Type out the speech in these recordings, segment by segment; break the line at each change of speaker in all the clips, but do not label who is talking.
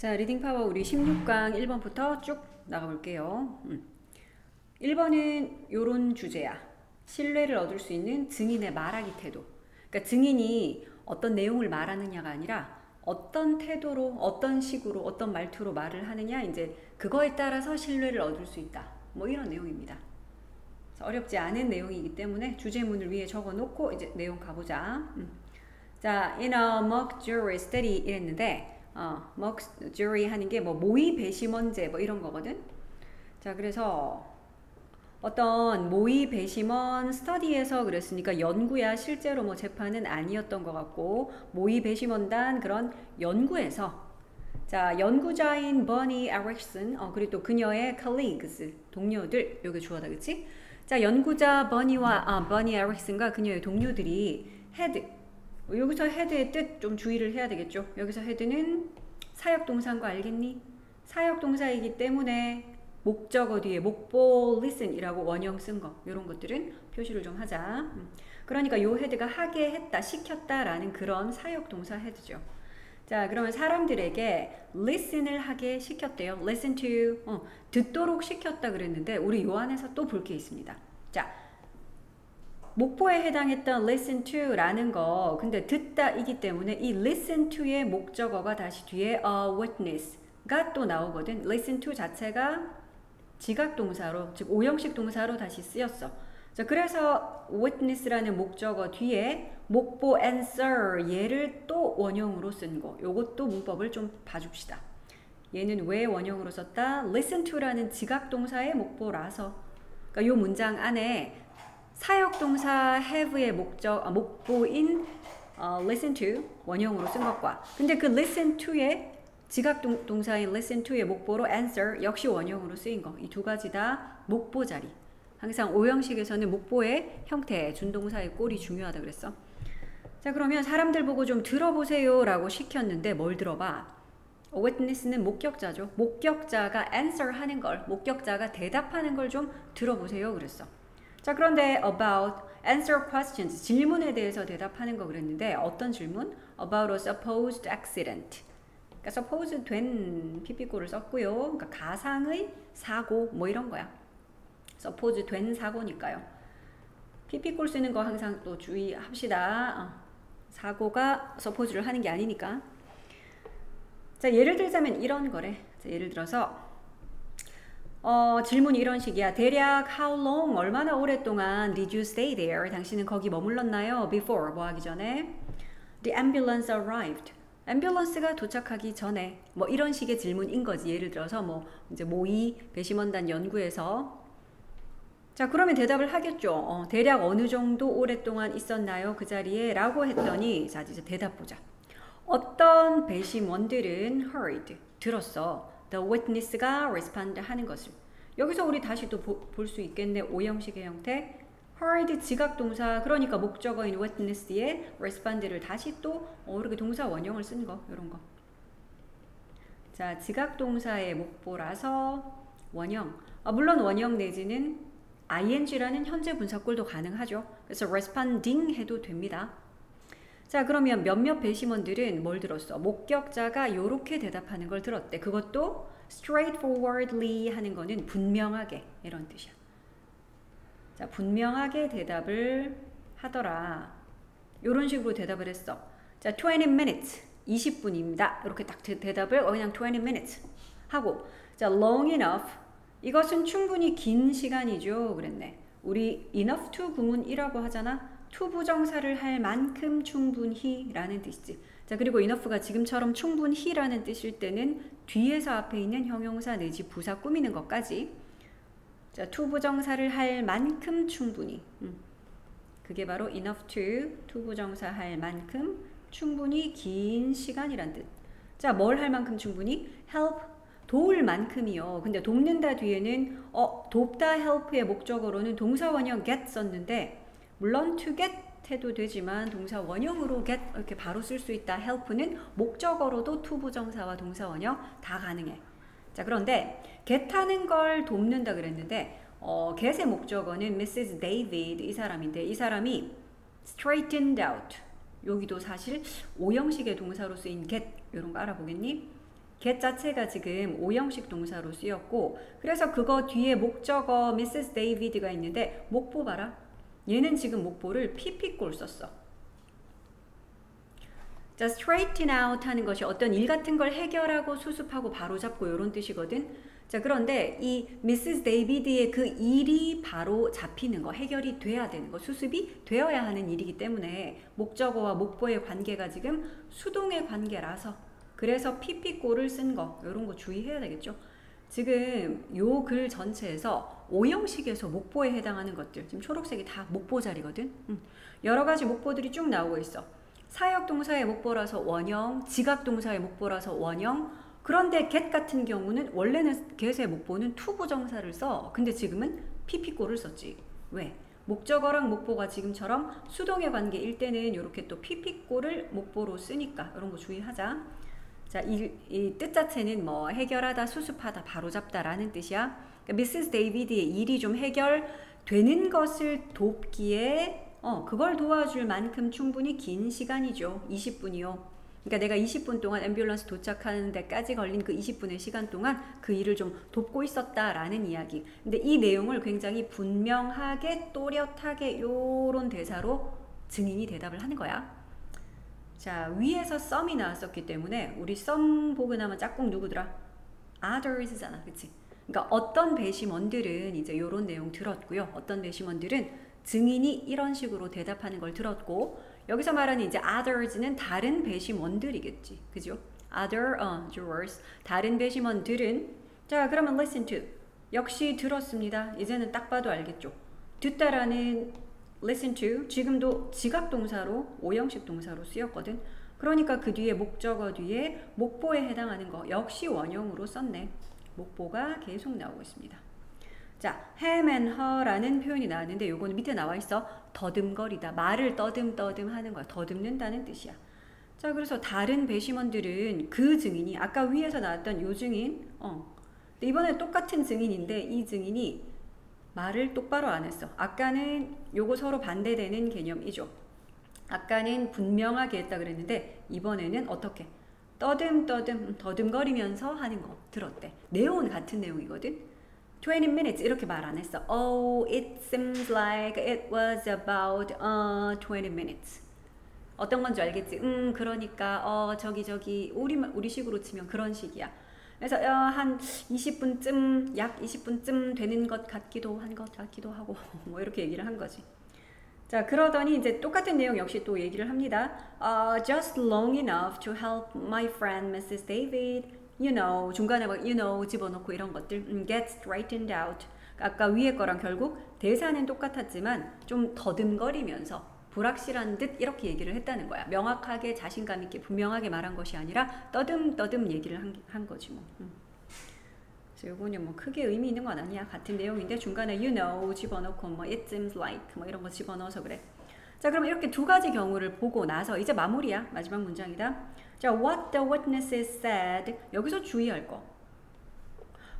자, 리딩 파워 우리 16강 1번부터 쭉 나가볼게요. 1번은 요런 주제야. 신뢰를 얻을 수 있는 증인의 말하기 태도. 그러니까 증인이 어떤 내용을 말하느냐가 아니라 어떤 태도로, 어떤 식으로, 어떤 말투로 말을 하느냐, 이제 그거에 따라서 신뢰를 얻을 수 있다. 뭐 이런 내용입니다. 어렵지 않은 내용이기 때문에 주제문을 위에 적어 놓고 이제 내용 가보자. 자, in a mock jury study 이랬는데, mock jury 하는 게 뭐 모의 배심원제 뭐 이런 거거든. 자, 그래서 어떤 모의 배심원 스터디에서 그랬으니까 연구야, 실제로 뭐 재판은 아니었던 것 같고, 모의 배심원단 그런 연구에서, 자, 연구자인 버니 에릭슨, 그리고 또 그녀의 colleagues, 동료들, 요게 주어다, 그치? 자, 연구자 버니 에릭슨과 그녀의 동료들이 헤드, 여기서 헤드의 뜻 좀 주의를 해야 되겠죠. 여기서 헤드는 사역동사인 거 알겠니? 사역동사이기 때문에 목적어 뒤에 목보 listen이라고 원형 쓴 거, 이런 것들은 표시를 좀 하자. 그러니까 요 헤드가 하게 했다, 시켰다라는 그런 사역동사 헤드죠. 자, 그러면 사람들에게 listen을 하게 시켰대요. listen to, 듣도록 시켰다 그랬는데 우리 요 안에서 또 볼 게 있습니다. 자, 목포에 해당했던 listen to라는 거, 근데 듣다이기 때문에 이 listen to의 목적어가 다시 뒤에 a witness가 또 나오거든. listen to 자체가 지각동사로, 즉 오형식 동사로 다시 쓰였어. 자, 그래서 witness라는 목적어 뒤에 목보 answer 얘를 또 원형으로 쓴 거, 요것도 문법을 좀 봐줍시다. 얘는 왜 원형으로 썼다? listen to라는 지각동사의 목보라서. 그러니까 요 문장 안에 사역동사 have의 목보인 listen to 원형으로 쓴 것과, 근데 그 listen to의 지각동사인 listen to의 목보로 answer 역시 원형으로 쓰인 거, 이 두 가지 다 목보 자리. 항상 오형식에서는 목보의 형태, 준동사의 꼴이 중요하다 그랬어. 자, 그러면 사람들 보고 좀 들어보세요 라고 시켰는데 뭘 들어봐? witness는 목격자죠. 목격자가 answer 하는 걸, 목격자가 대답하는 걸 좀 들어보세요 그랬어. 자, 그런데 about answer questions, 질문에 대해서 대답하는 거 그랬는데 어떤 질문? about a supposed accident. 그러니까 suppose 된 PP고를 썼고요. 그러니까 가상의 사고 뭐 이런 거야. suppose 된 사고니까요. PP고를 쓰는 거 항상 또 주의합시다. 사고가 suppose를 하는 게 아니니까. 자, 예를 들자면 이런 거래. 자, 예를 들어서 질문이 이런 식이야. 대략 how long, 얼마나 오랫동안 did you stay there? 당신은 거기 머물렀나요? before, 뭐 하기 전에? The ambulance arrived. 앰뷸런스가 도착하기 전에, 뭐 이런 식의 질문인 거지. 예를 들어서 뭐 이제 모의 배심원단 연구에서, 자, 그러면 대답을 하겠죠. 대략 어느 정도 오랫동안 있었나요? 그 자리에? 라고 했더니, 자, 이제 대답 보자. 어떤 배심원들은 heard, 들었어. The witness가 respond 하는 것을. 여기서 우리 다시 또 볼 수 있겠네. 오형식의 형태. heard 지각동사, 그러니까 목적어인 witness의 respond를 다시 또 이렇게 동사 원형을 쓴 거, 이런 거. 자, 지각동사의 목보라서 원형. 물론 원형 내지는 ing라는 현재 분사꼴도 가능하죠. 그래서 responding 해도 됩니다. 자, 그러면 몇몇 배심원들은 뭘 들었어? 목격자가 요렇게 대답하는 걸 들었대. 그것도 straightforwardly 하는 거는 분명하게, 이런 뜻이야. 자, 분명하게 대답을 하더라. 요런 식으로 대답을 했어. 자, 20 minutes, 20분입니다. 이렇게 딱 대답을 그냥 20 minutes 하고, 자, long enough, 이것은 충분히 긴 시간이죠. 그랬네. 우리 enough to 구문이라고 하잖아. to 부정사를 할 만큼 충분히 라는 뜻이지. 자, 그리고 enough가 지금처럼 충분히 라는 뜻일 때는 뒤에서 앞에 있는 형용사 내지 부사 꾸미는 것까지. 자, to 부정사를 할 만큼 충분히. 그게 바로 enough to 부정사 할 만큼 충분히 긴 시간이란 뜻. 자, 뭘 할 만큼 충분히? help, 도울 만큼이요. 근데 돕는다 뒤에는 돕다 help의 목적어로는 동사 원형 get 썼는데, 물론 to get 해도 되지만 동사 원형으로 get 이렇게 바로 쓸 수 있다. help는 목적어로도 to 부정사와 동사 원형 다 가능해. 자, 그런데 get 하는 걸 돕는다 그랬는데 get의 목적어는 Mrs. David 이 사람인데, 이 사람이 straightened out, 여기도 사실 오형식의 동사로 쓰인 get 이런 거 알아보겠니? get 자체가 지금 오형식 동사로 쓰였고 그래서 그거 뒤에 목적어 Mrs. David가 있는데 목보 봐라. 얘는 지금 목보를 pp꼴 썼어. 자, straighten out 하는 것이 어떤 일 같은 걸 해결하고 수습하고 바로잡고 이런 뜻이거든. 자, 그런데 이 Mrs. David의 그 일이 바로 잡히는 거, 해결이 돼야 되는 거, 수습이 되어야 하는 일이기 때문에 목적어와 목보의 관계가 지금 수동의 관계라서 그래서 pp꼴을 쓴 거, 이런 거 주의해야 되겠죠. 지금 요 글 전체에서 오형식에서 목보에 해당하는 것들, 지금 초록색이 다 목보 자리거든. 여러 가지 목보들이 쭉 나오고 있어. 사역동사의 목보라서 원형, 지각동사의 목보라서 원형. 그런데 get 같은 경우는 원래는 get의 목보는 투부정사를 써. 근데 지금은 pp꼴을 썼지. 왜? 목적어랑 목보가 지금처럼 수동의 관계일 때는 이렇게 또 pp꼴을 목보로 쓰니까 이런 거 주의하자. 자, 이 뜻 자체는 뭐 해결하다, 수습하다, 바로잡다라는 뜻이야. 그러니까 Mrs. David의 일이 좀 해결되는 것을 돕기에 그걸 도와줄 만큼 충분히 긴 시간이죠. 20분이요. 그러니까 내가 20분 동안 앰뷸런스 도착하는 데까지 걸린 그 20분의 시간 동안 그 일을 좀 돕고 있었다라는 이야기. 근데 이 내용을 굉장히 분명하게 또렷하게 요런 대사로 증인이 대답을 하는 거야. 자, 위에서 some이 나왔었기 때문에 우리 some 보고 나면 짝꿍 누구더라? others잖아. 그치? 그러니까 어떤 배심원들은 이제 요런 내용 들었고요. 어떤 배심원들은 증인이 이런 식으로 대답하는 걸 들었고 여기서 말하는 이제 others는 다른 배심원들이겠지. 그죠? other jurors 다른 배심원들은 자, 그러면 listen to 역시 들었습니다. 이제는 딱 봐도 알겠죠. 듣다라는 listen to 지금도 지각동사로 오형식 동사로 쓰였거든. 그러니까 그 뒤에 목적어 뒤에 목보에 해당하는 거 역시 원형으로 썼네. 목보가 계속 나오고 있습니다. 자, him and her라는 표현이 나왔는데 요거는 밑에 나와 있어. 더듬거리다. 말을 떠듬 하는 거야. 더듬는다는 뜻이야. 자, 그래서 다른 배심원들은 그 증인이 아까 위에서 나왔던 요 증인 근데 이번에 똑같은 증인인데 이 증인이 말을 똑바로 안 했어. 아까는 요거 서로 반대되는 개념이죠. 아까는 분명하게 했다 그랬는데 이번에는 어떻게? 더듬거리면서 하는 거 들었대. 내용은 같은 내용이거든. 20 minutes 이렇게 말 안 했어. Oh, it seems like it was about 20 minutes. 어떤 건지 알겠지? 그러니까 저기 우리식으로 치면 그런 식이야. 그래서 한 20분쯤 약 20분쯤 되는 것 같기도 하고 뭐 이렇게 얘기를 한 거지. 자, 그러더니 이제 똑같은 내용 역시 또 얘기를 합니다. Just long enough to help my friend Mrs. David. You know, 중간에 막 you know 집어넣고 이런 것들 get straightened out. 아까 위에 거랑 결국 대사는 똑같았지만 좀 더듬거리면서 불확실한 듯 이렇게 얘기를 했다는 거야. 명확하게 자신감 있게 분명하게 말한 것이 아니라 떠듬 얘기를 한 거지 뭐. 그래서 요거는 뭐 크게 의미 있는 건 아니야. 같은 내용인데 중간에 you know 집어넣고 뭐 it seems like 뭐 이런 거 집어넣어서 그래. 자, 그럼 이렇게 두 가지 경우를 보고 나서 이제 마무리야. 마지막 문장이다. 자, what the witnesses said. 여기서 주의할 거.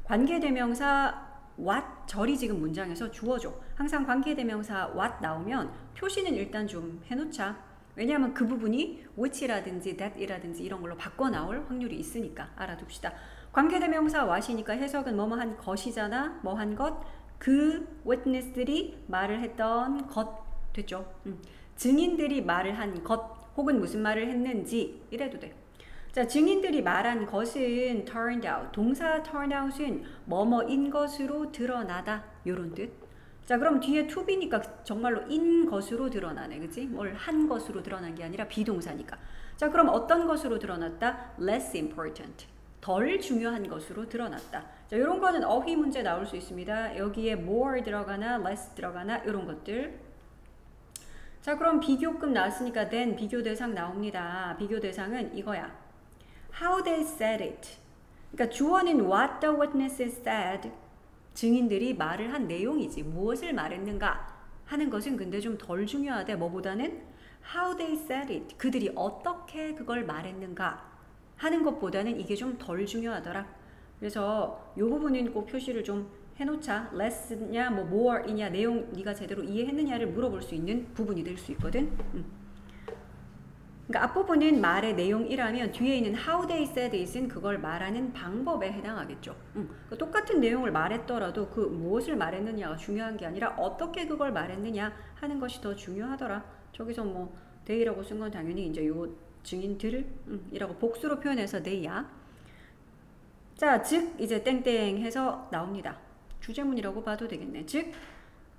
관계대명사 what 절이 지금 문장에서 주어져. 항상 관계대명사 what 나오면 표시는 일단 좀 해놓자. 왜냐하면 그 부분이 which이라든지 that이라든지 이런 걸로 바꿔 나올 확률이 있으니까 알아둡시다. 관계대명사 what이니까 해석은 뭐뭐한 것이잖아. 뭐한 것. 그 witness들이 말을 했던 것 됐죠. 증인들이 말을 한 것 혹은 무슨 말을 했는지 이래도 돼. 자, 증인들이 말한 것은 turned out. 동사 turn out은 뭐뭐인 것으로 드러나다. 요런 뜻. 자, 그럼 뒤에 to be니까 정말로 인 것으로 드러나네. 그치? 뭘 한 것으로 드러난 게 아니라 비동사니까. 자, 그럼 어떤 것으로 드러났다? less important. 덜 중요한 것으로 드러났다. 자, 요런 거는 어휘 문제 나올 수 있습니다. 여기에 more 들어가나 less 들어가나 요런 것들. 자, 그럼 비교급 나왔으니까 then 비교 대상 나옵니다. 비교 대상은 이거야. How they said it. 그러니까 주어는 what the witnesses said. 증인들이 말을 한 내용이지. 무엇을 말했는가 하는 것은 근데 좀 덜 중요하대. 뭐보다는 how they said it. 그들이 어떻게 그걸 말했는가 하는 것보다는 이게 좀 덜 중요하더라. 그래서 이 부분은 꼭 표시를 좀 해놓자. less냐 뭐 more이냐 내용 네가 제대로 이해했느냐를 물어볼 수 있는 부분이 될 수 있거든. 그러니까 앞부분은 말의 내용이라면 뒤에 있는 how they said it은 그걸 말하는 방법에 해당하겠죠. 그러니까 똑같은 내용을 말했더라도 그 무엇을 말했느냐가 중요한 게 아니라 어떻게 그걸 말했느냐 하는 것이 더 중요하더라. 저기서 뭐 they라고 쓴 건 당연히 이제 요 증인들 이라고 복수로 표현해서 they야. 자, 즉 이제 땡땡 해서 나옵니다. 주제문이라고 봐도 되겠네. 즉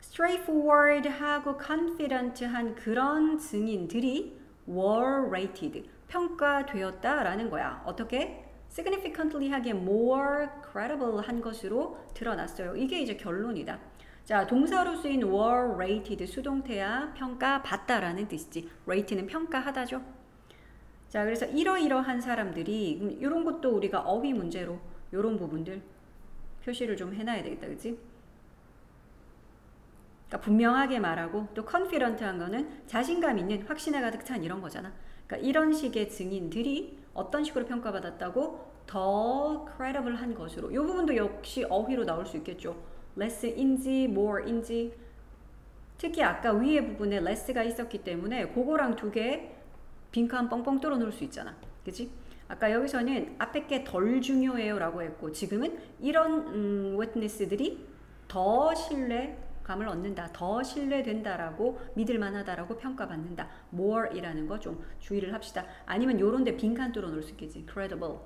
straightforward하고 confident한 그런 증인들이 were rated, 평가되었다라는 거야. 어떻게? significantly 하기에 more credible 한 것으로 드러났어요. 이게 이제 결론이다. 자, 동사로 쓰인 were rated, 수동태야 평가받다라는 뜻이지. rate는 평가하다죠. 자, 그래서 이러이러한 사람들이 이런 것도 우리가 어휘 문제로 이런 부분들 표시를 좀 해놔야 되겠다. 그치? 그러니까 분명하게 말하고 또 confident한 거는 자신감 있는, 확신에 가득 찬 이런 거잖아. 그러니까 이런 식의 증인들이 어떤 식으로 평가받았다고? 더 credible한 것으로. 이 부분도 역시 어휘로 나올 수 있겠죠. less인지 more인지. 특히 아까 위에 부분에 less가 있었기 때문에 그거랑 두 개 빈칸 뻥뻥 뚫어 놓을 수 있잖아. 그치? 아까 여기서는 앞에 게 덜 중요해요 라고 했고 지금은 이런 witness들이 더 신뢰감을 얻는다. 더 신뢰된다라고 믿을만하다라고 평가받는다. more이라는 거 좀 주의를 합시다. 아니면 요런 데 빈칸 뚫어 놓을 수 있겠지. credible.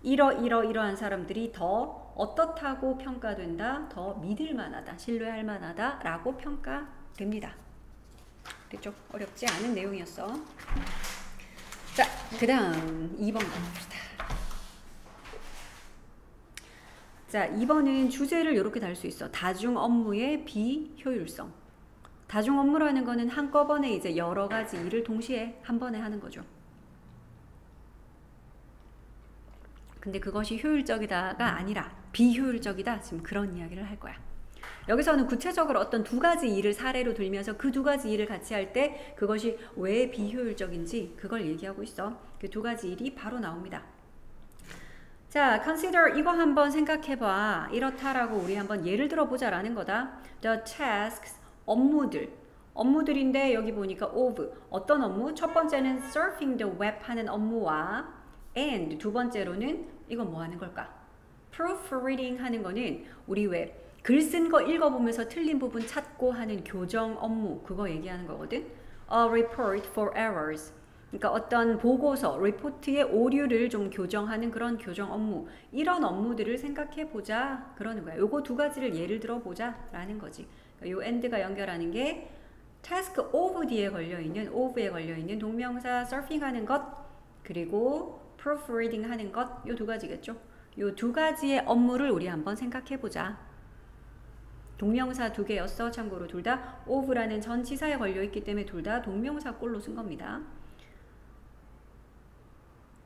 이러한 사람들이 더 어떻다고 평가된다. 더 믿을만하다. 신뢰할 만하다 라고 평가됩니다. 됐죠? 어렵지 않은 내용이었어. 자, 그 다음 2번 가봅시다. 자, 2번은 주제를 이렇게 달 수 있어. 다중 업무의 비효율성. 다중 업무라는 거는 한꺼번에 이제 여러 가지 일을 동시에 한 번에 하는 거죠. 근데 그것이 효율적이다가 아니라 비효율적이다. 지금 그런 이야기를 할 거야. 여기서는 구체적으로 어떤 두 가지 일을 사례로 들면서 그 두 가지 일을 같이 할 때 그것이 왜 비효율적인지 그걸 얘기하고 있어. 그 두 가지 일이 바로 나옵니다. 자, consider 이거 한번 생각해봐. 이렇다라고 우리 한번 예를 들어보자 라는 거다. The tasks, 업무들인데 여기 보니까 of, 어떤 업무? 첫 번째는 surfing the web 하는 업무와 and 두 번째로는 이건 뭐 하는 걸까? proofreading 하는 거는 우리 왜 글 쓴 거 읽어보면서 틀린 부분 찾고 하는 교정 업무, 그거 얘기하는 거거든. A report for errors. 그러니까 어떤 보고서, 리포트의 오류를 좀 교정하는 그런 교정 업무. 이런 업무들을 생각해보자 그러는 거야. 요거 두 가지를 예를 들어보자 라는 거지. 요 and가 연결하는 게 task of 뒤에 걸려있는, of에 걸려있는 동명사 surfing 하는 것, 그리고 proofreading 하는 것, 요 두 가지겠죠. 요 두 가지의 업무를 우리 한번 생각해보자. 동명사 두 개였어. 참고로 둘 다 of라는 전치사에 걸려있기 때문에 둘 다 동명사 꼴로 쓴 겁니다.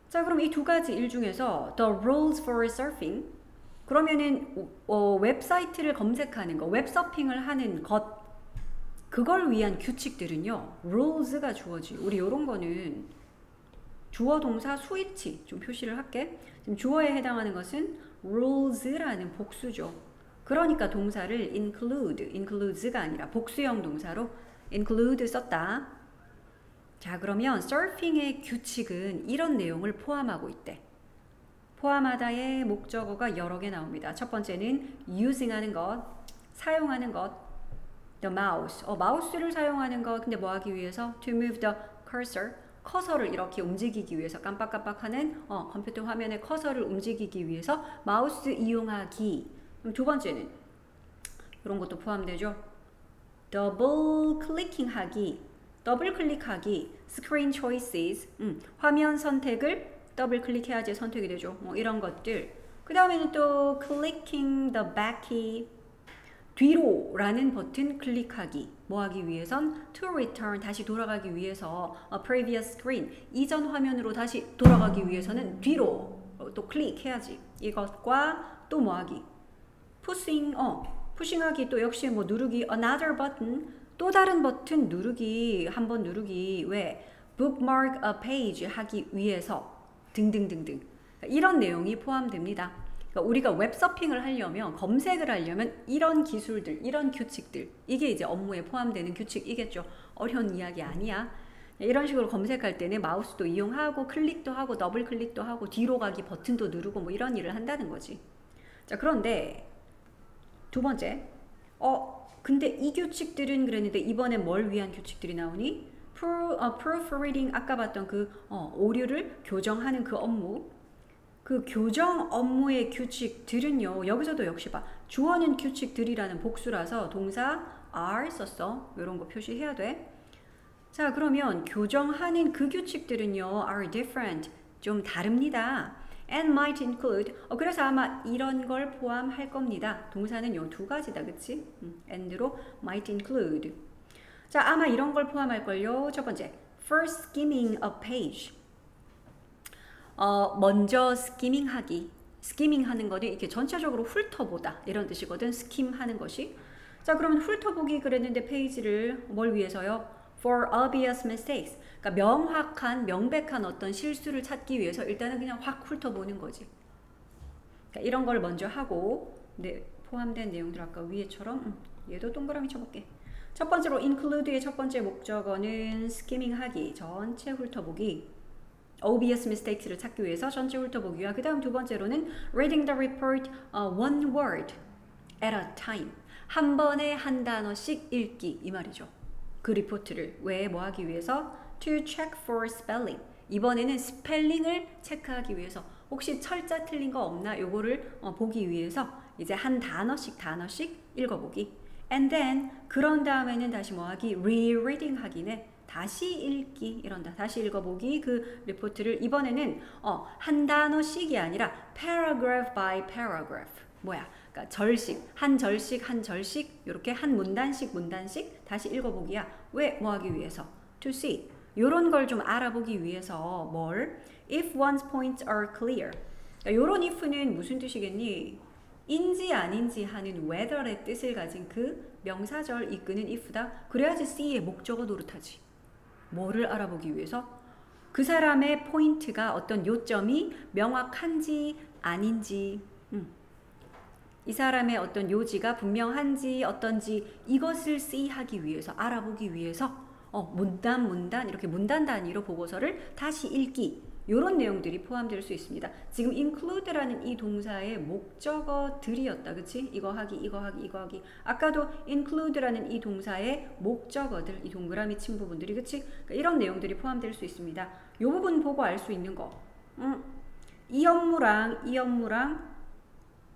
자, 그럼 이 두 가지 일 중에서 the rules for surfing, 그러면은 웹사이트를 검색하는 거, 웹서핑을 하는 것, 그걸 위한 규칙들은요, rules가 주어지. 우리 요런 거는 주어 동사 수위치 좀 표시를 할게. 지금 주어에 해당하는 것은 rules라는 복수죠. 그러니까 동사를 includes가 아니라 복수형 동사로 include 썼다. 자, 그러면 surfing의 규칙은 이런 내용을 포함하고 있대. 포함하다의 목적어가 여러 개 나옵니다. 첫 번째는 using 하는 것, 사용하는 것. the mouse, 마우스를 사용하는 것. 근데 뭐 하기 위해서? to move the cursor, 커서를 이렇게 움직이기 위해서, 깜빡깜빡하는 컴퓨터 화면에 커서를 움직이기 위해서 마우스 이용하기. 그럼 두 번째는 이런 것도 포함되죠. 더블 클릭킹 하기, 더블 클릭하기, screen choices, 화면 선택을 더블 클릭해야지 선택이 되죠. 뭐 이런 것들. 그 다음에는 또 clicking the back key, 뒤로라는 버튼 클릭하기. 뭐 하기 위해선? to return, 다시 돌아가기 위해서 a previous screen, 이전 화면으로 다시 돌아가기 위해서는 뒤로 또 클릭해야지. 이것과 또 뭐 하기? 푸싱하기, 또 역시 뭐 누르기, another button, 또 다른 버튼 누르기, 한번 누르기, 왜? bookmark a page 하기 위해서 등등등등. 이런 내용이 포함됩니다. 그러니까 우리가 웹서핑을 하려면, 검색을 하려면 이런 기술들, 이런 규칙들, 이게 이제 업무에 포함되는 규칙이겠죠. 어려운 이야기 아니야. 이런 식으로 검색할 때는 마우스도 이용하고 클릭도 하고 더블 클릭도 하고 뒤로 가기 버튼도 누르고 뭐 이런 일을 한다는 거지. 자, 그런데 두 번째, 근데 이 규칙들은 그랬는데 이번엔 뭘 위한 규칙들이 나오니? proofreading, 아까 봤던 그 오류를 교정하는 그 업무, 그 교정 업무의 규칙들은요, 여기서도 역시 봐, 주어는 규칙들이라는 복수라서 동사 are 썼어. 이런 거 표시해야 돼. 자, 그러면 교정하는 그 규칙들은요, are different, 좀 다릅니다. and might include, 그래서 아마 이런 걸 포함할 겁니다. 동사는 요 두 가지다, 그치? and로 might include. 자, 아마 이런 걸 포함할걸요. 첫 번째, first skimming a page. 먼저 스키밍 하기. 스키밍 하는 거는 이렇게 전체적으로 훑어보다 이런 뜻이거든. 스킴 하는 것이. 자, 그러면 훑어보기 그랬는데 페이지를 뭘 위해서요? For obvious mistakes. 그러니까 명확한, 명백한 어떤 실수를 찾기 위해서 일단은 그냥 확 훑어보는 거지. 그러니까 이런 걸 먼저 하고, 포함된 내용들 아까 위에처럼 얘도 동그라미 쳐볼게. 첫 번째로 include의 첫 번째 목적어는 skimming 하기, 전체 훑어보기. obvious mistakes를 찾기 위해서 전체 훑어보기와 그 다음 두 번째로는 reading the report one word at a time. 한 번에 한 단어씩 읽기 이 말이죠. 그 리포트를 왜 뭐 하기 위해서? to check for spelling. 이번에는 스펠링을 체크하기 위해서 혹시 철자 틀린 거 없나 요거를 보기 위해서 이제 한 단어씩 읽어보기. and then 그런 다음에는 다시 뭐 하기? rereading 하기네. 다시 읽기 이런다. 다시 읽어보기 그 리포트를 이번에는 한 단어씩이 아니라 paragraph by paragraph. 뭐야? 그러니까 절식, 한 절씩 이렇게 한 문단씩 다시 읽어보기야. 왜? 뭐 하기 위해서? to see. 요런 걸 좀 알아보기 위해서 뭘? if one's points are clear. 그러니까 요런 if는 무슨 뜻이겠니? 인지 아닌지 하는 whether의 뜻을 가진 그 명사절 이끄는 if다. 그래야지 C의 목적어 노릇하지. 뭐를 알아보기 위해서? 그 사람의 포인트가 어떤 요점이 명확한지 아닌지, 이 사람의 어떤 요지가 분명한지 어떤지 이것을 하기 위해서, 알아보기 위해서 문단 이렇게 문단 단위로 보고서를 다시 읽기, 이런 내용들이 포함될 수 있습니다. 지금 include라는 이 동사의 목적어들이었다. 그치? 이거 하기. 아까도 include라는 이 동사의 목적어들, 이 동그라미 친 부분들이, 그치? 그러니까 이런 내용들이 포함될 수 있습니다. 이 부분 보고 알 수 있는 거. 이 업무랑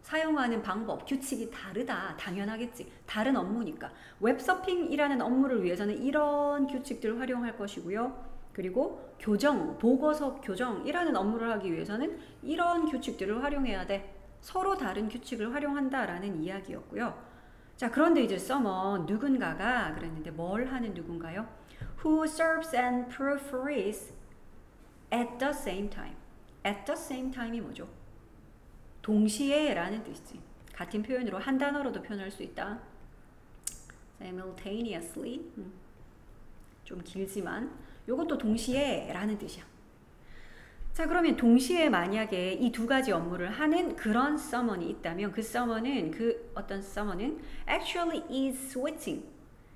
사용하는 방법, 규칙이 다르다. 당연하겠지. 다른 업무니까. 웹서핑이라는 업무를 위해서는 이런 규칙들을 활용할 것이고요. 그리고 보고서 교정이라는 업무를 하기 위해서는 이런 규칙들을 활용해야 돼. 서로 다른 규칙을 활용한다라는 이야기였고요. 자, 그런데 이제 someone, 누군가가 그랬는데 뭘 하는 누군가요? Who serves and proofreads at the same time. at the same time이 뭐죠? 동시에 라는 뜻이지. 같은 표현으로 한 단어로도 표현할 수 있다. simultaneously. 좀 길지만 요것도 동시에 라는 뜻이야. 자, 그러면 동시에 만약에 이 두 가지 업무를 하는 그런 someone이 있다면 그 someone은 어떤 someone은 actually is switching.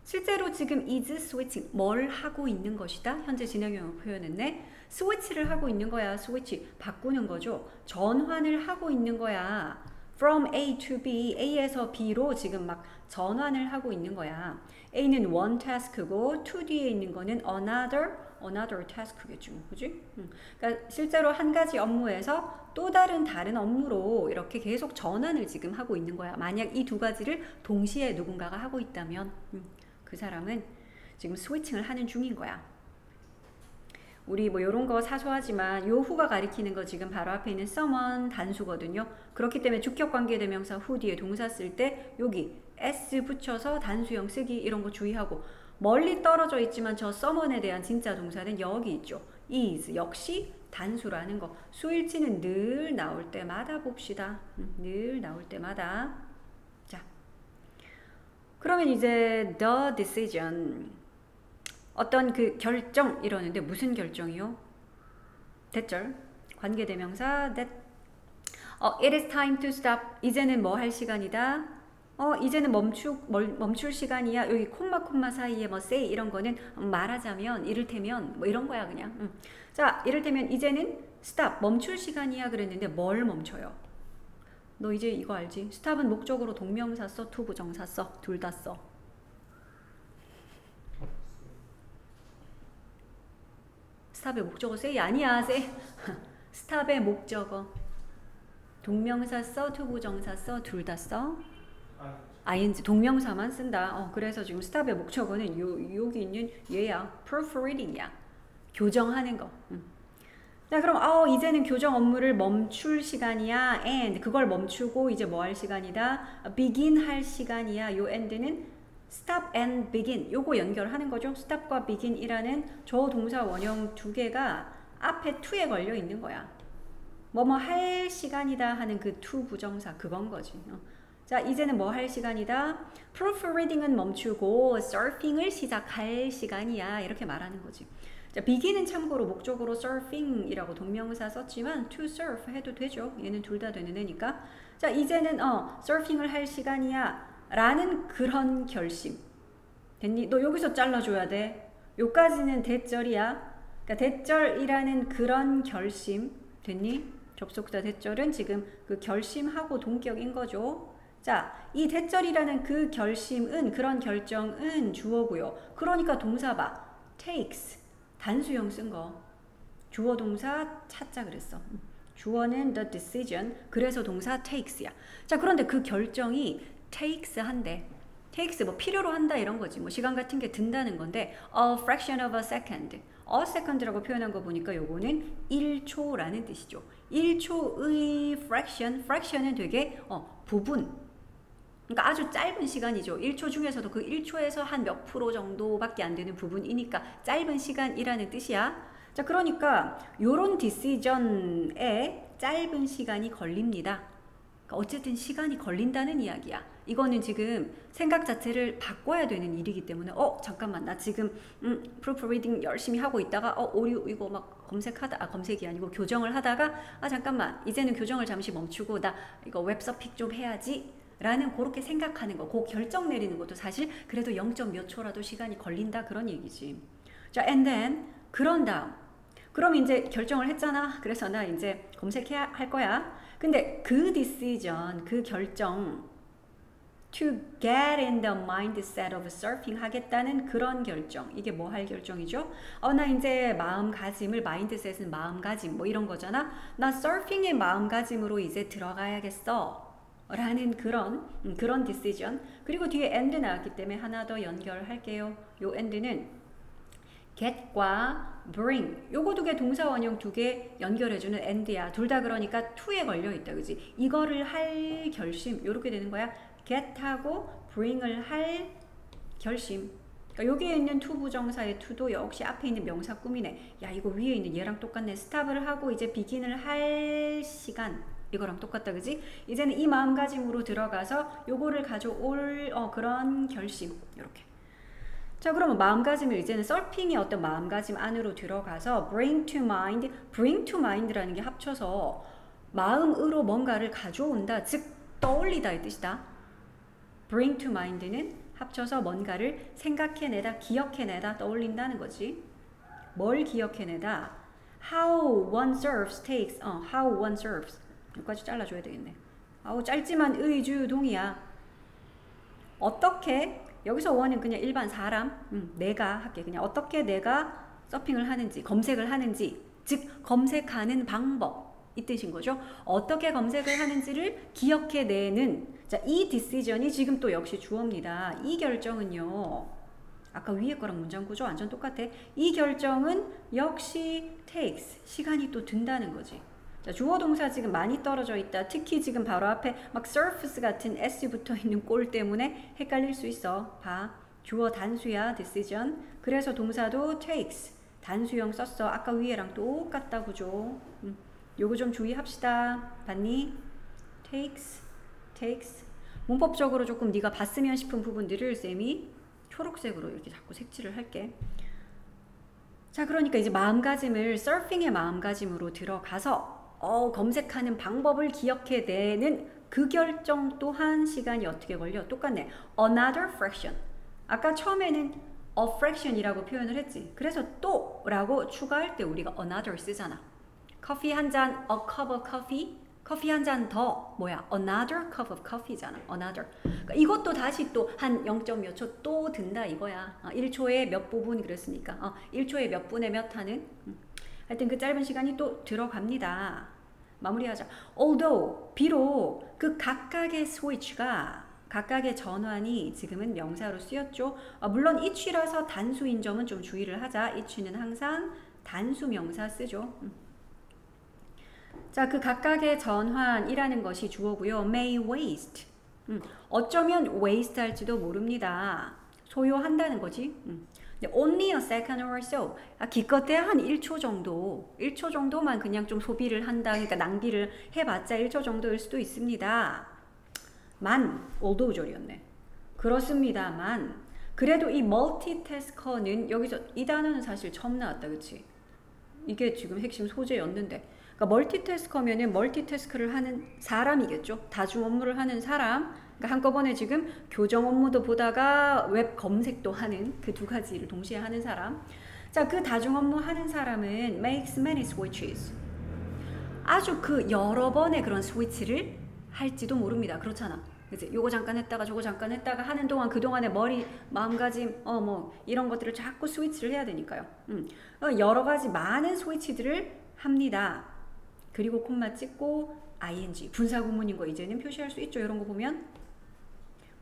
실제로 지금 is switching. 뭘 하고 있는 것이다. 현재 진행형으로 표현했네. 스위치를 하고 있는 거야. 스위치. 바꾸는 거죠. 전환을 하고 있는 거야. From A to B. A에서 B로 지금 막 전환을 하고 있는 거야. A는 one task고 to 뒤에 있는 거는 another task겠죠. 그지? 그러니까 실제로 한 가지 업무에서 또 다른 업무로 이렇게 계속 전환을 지금 하고 있는 거야. 만약 이 두 가지를 동시에 누군가가 하고 있다면 그 사람은 지금 스위칭을 하는 중인 거야. 우리 뭐 요런 거 사소하지만 요 후가 가리키는 거 지금 바로 앞에 있는 someone 단수거든요. 그렇기 때문에 주격 관계대명사 who 뒤에 동사 쓸 때 여기 s 붙여서 단수형 쓰기 이런 거 주의하고, 멀리 떨어져 있지만 저 someone에 대한 진짜 동사는 여기 있죠. is 역시 단수라는 거. 수일치는 늘 나올 때마다 봅시다. 늘 나올 때마다. 자, 그러면 이제 the decision, 어떤 그 결정 이러는데 무슨 결정이요? 대절 관계대명사 that. It is time to stop. 이제는 뭐 할 시간이다? 이제는 멈출 시간이야. 여기 콤마 사이에 뭐 say 이런 거는 말하자면 이를테면 뭐 이런 거야 그냥. 자, 이를테면 이제는 stop 멈출 시간이야 그랬는데 뭘 멈춰요? 너 이제 이거 알지? stop은 목적으로 동명사 써, to 부정사 써, 둘 다 써. stop의 목적어 say 아니야, say. stop의 목적어 동명사 써, to 부정사 써, 둘 다 써. ing 동명사만 쓴다. 그래서 지금 stop의 목적어는 여기 있는 얘야. proofreading이야. 교정하는 거. 자, 그럼 이제는 교정 업무를 멈출 시간이야. and 그걸 멈추고 이제 뭐 할 시간이다. begin 할 시간이야. 요 end는 stop and begin. 요거 연결하는 거죠. stop과 begin이라는 저 동사 원형 두 개가 앞에 to에 걸려 있는 거야. 뭐뭐 할 시간이다 하는 그 to 부정사 그건 거지. 자, 이제는 뭐 할 시간이다. proofreading은 멈추고 surfing을 시작할 시간이야. 이렇게 말하는 거지. 자, begin은 참고로 목적으로 surfing이라고 동명사 썼지만 to surf 해도 되죠. 얘는 둘 다 되는 애니까. 자, 이제는 surfing을 할 시간이야 라는 그런 결심. 됐니? 너 여기서 잘라줘야 돼. 요까지는 대절이야. 그러니까 대절이라는 그런 결심. 됐니? 접속사 대절은 지금 그 결심하고 동격인 거죠. 자, 이 대절이라는 그 결심은 그런 결정은 주어고요. 그러니까 동사 봐. takes 단수형 쓴 거. 주어 동사 찾자 그랬어. 주어는 the decision. 그래서 동사 takes야. 자, 그런데 그 결정이 takes 한대. takes 뭐 필요로 한다 이런 거지. 뭐 시간 같은 게 든다는 건데 a fraction of a second. a second라고 표현한 거 보니까 요거는 1초라는 뜻이죠. 1초의 fraction은 되게 부분. 그러니까 아주 짧은 시간이죠. 1초 중에서도 그 1초에서 한 몇 프로 정도밖에 안 되는 부분이니까 짧은 시간이라는 뜻이야. 자, 그러니까 요런 디시전에 짧은 시간이 걸립니다. 그러니까 어쨌든 시간이 걸린다는 이야기야. 이거는 지금 생각 자체를 바꿔야 되는 일이기 때문에 잠깐만 나 지금 proofreading 열심히 하고 있다가 오류 이거 막 검색이 아니고 교정을 하다가 잠깐만 이제는 교정을 잠시 멈추고 나 이거 웹서픽 좀 해야지 라는 그렇게 생각하는 거, 그 결정 내리는 것도 사실 그래도 0점 몇 초라도 시간이 걸린다 그런 얘기지. 자, and then 그런 다음 그럼 이제 결정을 했잖아. 그래서 나 이제 검색해야 할 거야. 근데 그 decision, 그 결정 to get in the mindset of surfing 하겠다는 그런 결정. 이게 뭐 할 결정이죠? 나 이제 마음가짐을 mindset은 마음가짐 뭐 이런 거잖아. 나 surfing의 마음가짐으로 이제 들어가야겠어. 라는 그런 decision. 그리고 뒤에 and 나왔기 때문에 하나 더 연결할게요. 요 end는 get과 bring 요거 두 개 동사 원형 두 개 연결해주는 and야. 둘 다 그러니까 to에 걸려있다. 그지? 이거를 할 결심 요렇게 되는 거야. get하고 bring을 할 결심. 그러니까 여기에 있는 to 부정사의 to도 역시 앞에 있는 명사 꾸미네. 야, 이거 위에 있는 얘랑 똑같네. stop을 하고 이제 begin을 할 시간 이거랑 똑같다. 그지? 이제는 이 마음가짐으로 들어가서 요거를 가져올 그런 결심. 이렇게. 자, 그러면 마음가짐을 이제는 surfing의 어떤 마음가짐 안으로 들어가서 bring to mind라는 게 합쳐서 마음으로 뭔가를 가져온다. 즉 떠올리다 이 뜻이다. bring to mind는 합쳐서 뭔가를 생각해내다, 기억해내다, 떠올린다는 거지. 뭘 기억해내다? how one serves takes. how one serves. 여기까지 잘라줘야 되겠네. 짧지만 의주동이야. 어떻게 여기서 원은 그냥 일반 사람 내가 할게. 그냥 어떻게 내가 서핑을 하는지 검색을 하는지 즉 검색하는 방법 이 뜻인 거죠. 어떻게 검색을 하는지를 기억해내는 자, 이 디시전이 지금 또 역시 주어입니다. 이 결정은요. 아까 위에 거랑 문장 구조 완전 똑같아. 이 결정은 역시 takes 시간이 또 든다는 거지. 자, 주어 동사 지금 많이 떨어져 있다. 특히 지금 바로 앞에 막 surface 같은 s 붙어 있는 꼴 때문에 헷갈릴 수 있어. 봐. 주어 단수야. decision. 그래서 동사도 takes. 단수형 썼어. 아까 위에랑 똑같다 구조. 요거 좀 주의합시다. 봤니? takes. 문법적으로 조금 네가 봤으면 싶은 부분들을 쌤이 초록색으로 이렇게 자꾸 색칠을 할게. 자, 그러니까 이제 마음가짐을 surfing의 마음가짐으로 들어가서 검색하는 방법을 기억해내는 그 결정 또한 시간이 어떻게 걸려? 똑같네. Another fraction. 아까 처음에는 a fraction이라고 표현을 했지. 그래서 또라고 추가할 때 우리가 another 쓰잖아. 커피 한 잔, a cup of coffee. 커피 한 잔 더, 뭐야? Another cup of coffee잖아. Another. 그러니까 이것도 다시 또 한 0. 몇 초 또 든다 이거야. 1초에 몇 부분 그랬으니까. 1초에 몇 분에 몇 하는. 하여튼 그 짧은 시간이 또 들어갑니다. 마무리하자. Although, 비록 그 각각의 switch가 각각의 전환이 지금은 명사로 쓰였죠. 물론 each라서 단수인 점은 좀 주의를 하자. each는 항상 단수 명사 쓰죠. 자, 그 각각의 전환이라는 것이 주어고요. may waste. 어쩌면 waste 할지도 모릅니다. 소요한다는 거지. only a second or so. 기껏해야 한 1초 정도. 1초 정도만 그냥 좀 소비를 한다. 그러니까 낭비를 해봤자 1초 정도일 수도 있습니다. although 절이었네. 그렇습니다만 그래도 이 멀티태스커는 여기서 이 단어는 사실 처음 나왔다. 그치? 이게 지금 핵심 소재였는데 그러니까 멀티태스커면은 멀티태스크를 하는 사람이겠죠. 다중 업무를 하는 사람. 그러니까 한꺼번에 지금 교정 업무도 보다가 웹 검색도 하는 그 두 가지를 동시에 하는 사람. 자, 그 다중 업무 하는 사람은 makes many switches. 아주 그 여러 번의 그런 스위치를 할지도 모릅니다. 그렇잖아. 그치? 요거 잠깐 했다가 저거 잠깐 했다가 하는 동안 그동안의 머리, 마음가짐, 뭐 이런 것들을 자꾸 스위치를 해야 되니까요. 여러 가지 많은 스위치들을 합니다. 그리고 콤마 찍고 ing 분사구문인 거 이제는 표시할 수 있죠. 이런 거 보면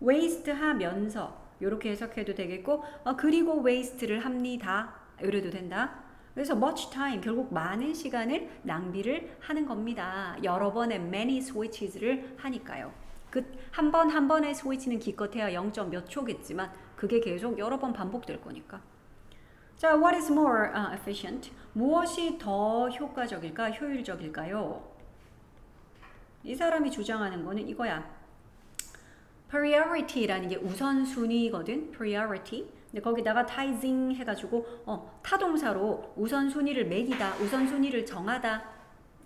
waste 하면서 이렇게 해석해도 되겠고 그리고 waste를 합니다. 이래도 된다. 그래서 much time 결국 많은 시간을 낭비를 하는 겁니다. 여러 번의 many switches를 하니까요. 그 한 번 한 번의 스위치는 기껏해야 0. 몇 초겠지만 그게 계속 여러 번 반복될 거니까. 자, what is more efficient? 무엇이 더 효과적일까? 효율적일까요? 이 사람이 주장하는 거는 이거야. priority라는 게 우선순위거든. priority. 근데 거기다가 tizing 해가지고 타동사로 우선순위를 매기다, 우선순위를 정하다.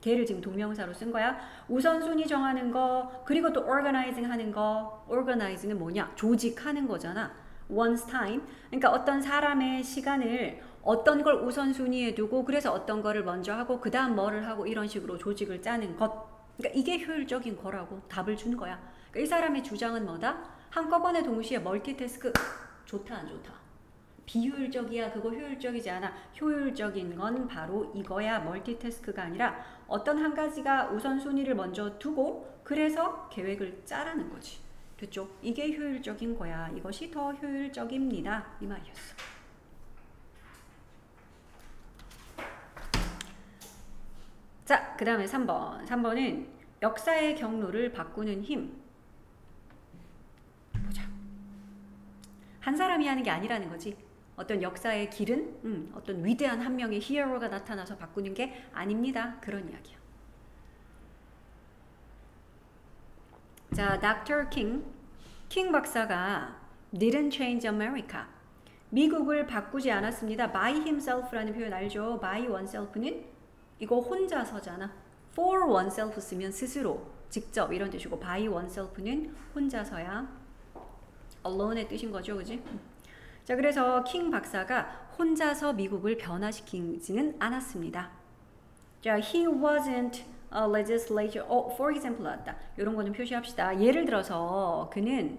걔를 지금 동명사로 쓴 거야. 우선순위 정하는 거, 그리고 또 organizing 하는 거. organizing은 뭐냐? 조직하는 거잖아. one's time. 그러니까 어떤 사람의 시간을 어떤 걸 우선순위에 두고 그래서 어떤 거를 먼저 하고 그 다음 뭐를 하고 이런 식으로 조직을 짜는 것. 그러니까 이게 효율적인 거라고 답을 준 거야. 그러니까 이 사람의 주장은 뭐다? 한꺼번에 동시에 멀티태스크 좋다 안 좋다? 비효율적이야. 그거 효율적이지 않아. 효율적인 건 바로 이거야. 멀티태스크가 아니라 어떤 한 가지가 우선순위를 먼저 두고 그래서 계획을 짜라는 거지. 됐죠? 이게 효율적인 거야. 이것이 더 효율적입니다. 이 말이었어. 자, 그 다음에 3번. 3번은 역사의 경로를 바꾸는 힘. 보자. 한 사람이 하는 게 아니라는 거지. 어떤 역사의 길은 어떤 위대한 한 명의 히어로가 나타나서 바꾸는 게 아닙니다. 그런 이야기야. 자, Dr. 킹 박사가 didn't change America. 미국을 바꾸지 않았습니다. by himself라는 표현 알죠? by oneself는 이거 혼자서잖아. for oneself 쓰면 스스로, 직접 이런 뜻이고 by oneself는 혼자서야. alone의 뜻인 거죠. 그지? 자, 그래서 킹 박사가 혼자서 미국을 변화시키지는 않았습니다. 자, he wasn't a legislator. for example 나왔다. 이런 거는 표시합시다. 예를 들어서 그는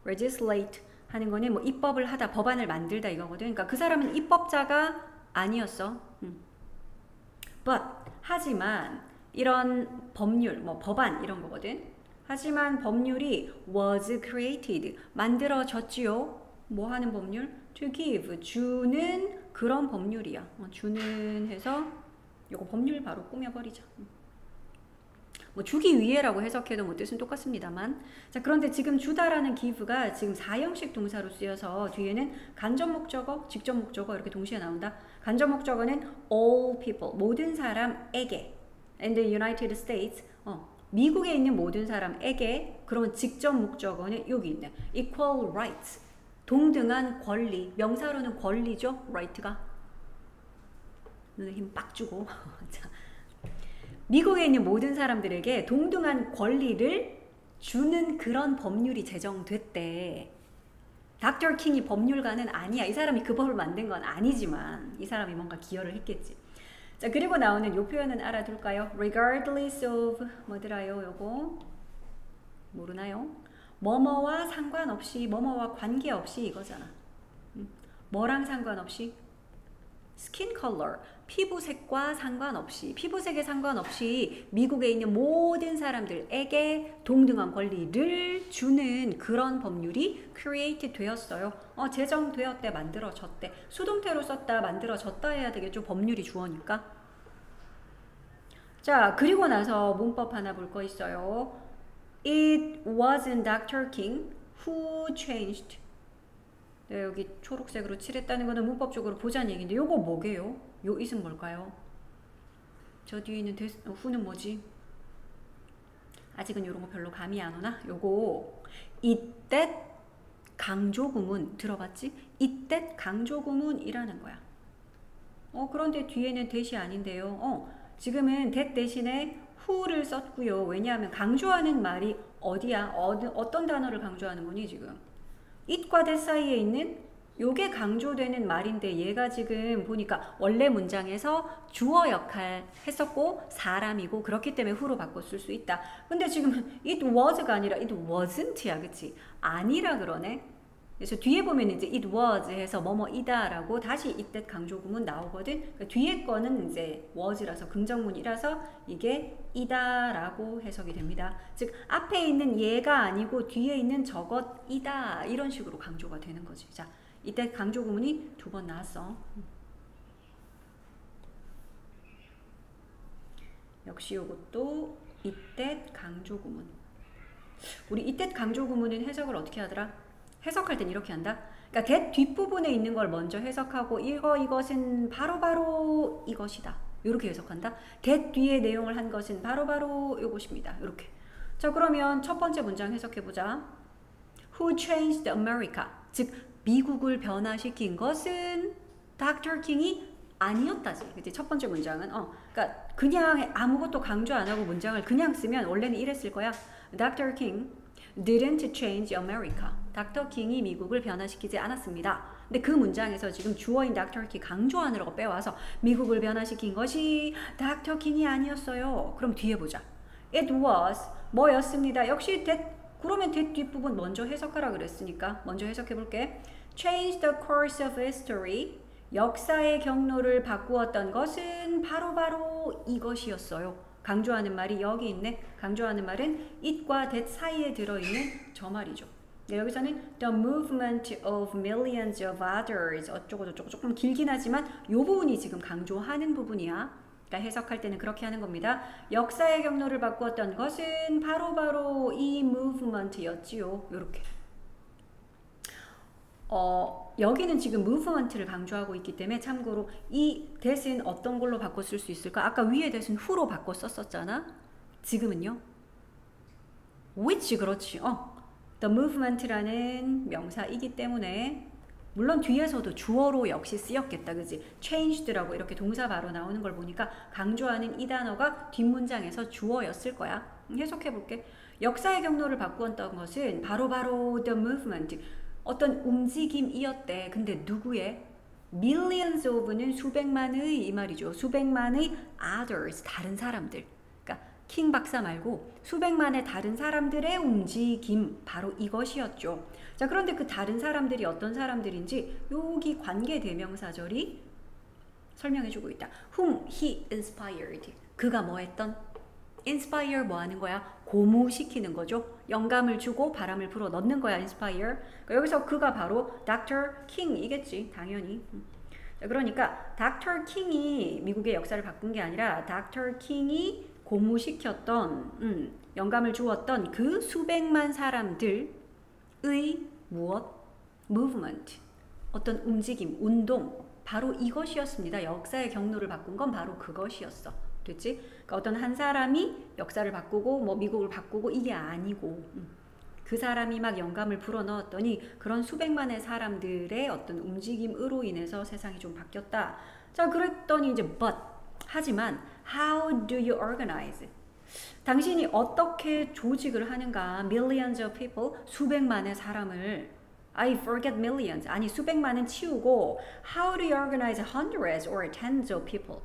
legislate 하는 거는 뭐 입법을 하다, 법안을 만들다 이거거든. 그러니까 그 사람은 입법자가 아니었어. but 하지만 이런 법률, 뭐 법안 이런 거거든. 하지만 법률이 was created 만들어졌지요. 뭐 하는 법률? to give 주는 그런 법률이야. 주는 해서 이거 법률 바로 꾸며버리자. 뭐 주기 위해라고 해석해도 뭐 뜻은 똑같습니다만. 자, 그런데 지금 주다라는 give가 지금 4형식 동사로 쓰여서 뒤에는 간접 목적어, 직접 목적어 이렇게 동시에 나온다. 간접 목적어는 all people 모든 사람에게 in the United States 미국에 있는 모든 사람에게. 그러면 직접 목적어는 여기 있네. equal rights 동등한 권리. 명사로는 권리죠. right가. 눈에 힘 빡 주고. 자, 미국에 있는 모든 사람들에게 동등한 권리를 주는 그런 법률이 제정됐대. 닥터 킹이 법률가는 아니야. 이 사람이 그 법을 만든 건 아니지만 이 사람이 뭔가 기여를 했겠지. 자, 그리고 나오는 요 표현은 알아둘까요? regardless of 뭐더라요? 요거 모르나요? 뭐뭐와 상관없이, 뭐뭐와 관계없이 이거잖아. 뭐랑 상관없이? skin color, 피부색과 상관없이, 피부색에 상관없이 미국에 있는 모든 사람들에게 동등한 권리를 주는 그런 법률이 created 되었어요. 제정되었대, 만들어졌대. 수동태로 썼다, 만들어졌다 해야 되겠죠. 법률이 주어니까. 자, 그리고 나서 문법 하나 볼 거 있어요. It wasn't Dr. King who changed. 네, 여기 초록색으로 칠했다는 거는 문법적으로 보자는 얘기인데 요거 뭐게요? 요 it은 뭘까요? 저 뒤에 있는 who는 뭐지? 아직은 요런 거 별로 감이 안 오나? 요거 it that 강조구문 들어봤지? it that 강조구문이라는 거야. 그런데 뒤에는 that이 아닌데요. 지금은 that 대신에 who를 썼고요. 왜냐하면 강조하는 말이 어디야? 어떤 단어를 강조하는 거니 지금? it과 that 사이에 있는 요게 강조되는 말인데 얘가 지금 보니까 원래 문장에서 주어 역할 했었고 사람이고 그렇기 때문에 who로 바꿔 쓸 수 있다. 근데 지금 it was가 아니라 it wasn't야. 그치? 아니라 그러네. 그래서 뒤에 보면 이제 it was 해서 뭐뭐이다 라고 다시 it that 강조구문 나오거든. 그러니까 뒤에 거는 이제 was라서 긍정문이라서 이게 이다 라고 해석이 됩니다. 즉 앞에 있는 얘가 아니고 뒤에 있는 저것이다 이런 식으로 강조가 되는 거지. 자, it that 강조구문이 두 번 나왔어. 역시 이것도 it that 강조구문. 우리 it that 강조구문은 해석을 어떻게 하더라? 해석할 땐 이렇게 한다. 그러니까 that 뒷부분에 있는 걸 먼저 해석하고 이것은 바로바로 이것이다. 이렇게 해석한다. that 뒤에 내용을 한 것은 바로바로 이것입니다. 이렇게. 자, 그러면 첫 번째 문장 해석해 보자. Who changed America? 즉 미국을 변화시킨 것은 Dr. King이 아니었다지. 그치? 첫 번째 문장은 그러니까 그냥 아무것도 강조 안 하고 문장을 그냥 쓰면 원래는 이랬을 거야. Dr. King didn't change America. 닥터 킹이 미국을 변화시키지 않았습니다. 근데 그 문장에서 지금 주어인 닥터 킹 강조하느라고 빼와서 미국을 변화시킨 것이 닥터 킹이 아니었어요. 그럼 뒤에 보자. It was 뭐였습니다. 역시 that, 그러면 that 뒷부분 먼저 해석하라 그랬으니까 먼저 해석해 볼게. Change the course of history. 역사의 경로를 바꾸었던 것은 바로바로 이것이었어요. 강조하는 말이 여기 있네. 강조하는 말은 it과 that 사이에 들어있는 저 말이죠. 네, 여기서는 the movement of millions of others 어쩌고 저쩌고 조금 길긴 하지만 이 부분이 지금 강조하는 부분이야. 그러니까 해석할 때는 그렇게 하는 겁니다. 역사의 경로를 바꾸었던 것은 바로바로 이 movement였지요. 이렇게. 여기는 지금 movement를 강조하고 있기 때문에 참고로 이 that은 어떤 걸로 바꿔 쓸 수 있을까? 아까 위에 that은 who로 바꿔 썼었잖아. 지금은요? which 그렇지. the movement라는 명사이기 때문에 물론 뒤에서도 주어로 역시 쓰였겠다. 그지? changed라고 이렇게 동사 바로 나오는 걸 보니까 강조하는 이 단어가 뒷문장에서 주어였을 거야. 해석해 볼게. 역사의 경로를 바꾸었던 것은 바로바로 the movement 어떤 움직임이었대. 근데 누구의? millions of는 수백만의 이 말이죠. 수백만의 others 다른 사람들. 그러니까 킹 박사 말고 수백만의 다른 사람들의 움직임 바로 이것이었죠. 자, 그런데 그 다른 사람들이 어떤 사람들인지 여기 관계 대명사절이 설명해주고 있다. whom he inspired. 그가 뭐 했던? inspire 뭐 하는 거야? 고무시키는 거죠. 영감을 주고 바람을 불어 넣는 거야. inspire. 그러니까 여기서 그가 바로 Dr. King이겠지. 당연히. 자, 그러니까 Dr. King이 미국의 역사를 바꾼 게 아니라 Dr. King이 고무시켰던 영감을 주었던 그 수백만 사람들의 무엇? movement. 어떤 움직임, 운동. 바로 이것이었습니다. 역사의 경로를 바꾼 건 바로 그것이었어. 됐지? 그러니까 어떤 한 사람이 역사를 바꾸고 뭐 미국을 바꾸고 이게 아니고 그 사람이 막 영감을 불어넣었더니 그런 수백만의 사람들의 어떤 움직임으로 인해서 세상이 좀 바뀌었다. 자, 그랬더니 이제 but 하지만 how do you organize? 당신이 어떻게 조직을 하는가? Millions of people, 수백만의 사람을 I forget millions. 아니 수백만은 치우고 how do you organize hundreds or tens of people?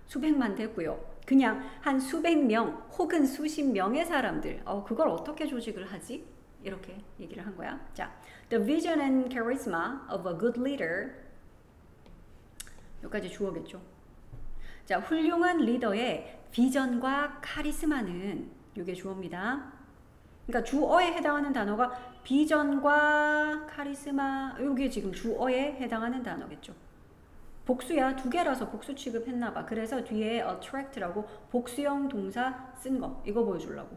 수백만 됐고요. 그냥 한 수백 명 혹은 수십 명의 사람들. 그걸 어떻게 조직을 하지? 이렇게 얘기를 한 거야. 자, the vision and charisma of a good leader. 여기까지 주어겠죠. 자, 훌륭한 리더의 비전과 카리스마는 이게 주어입니다. 그러니까 주어에 해당하는 단어가 비전과 카리스마. 이게 지금 주어에 해당하는 단어겠죠. 복수야. 두 개라서 복수 취급했나 봐. 그래서 뒤에 attract라고 복수형 동사 쓴 거. 이거 보여주려고.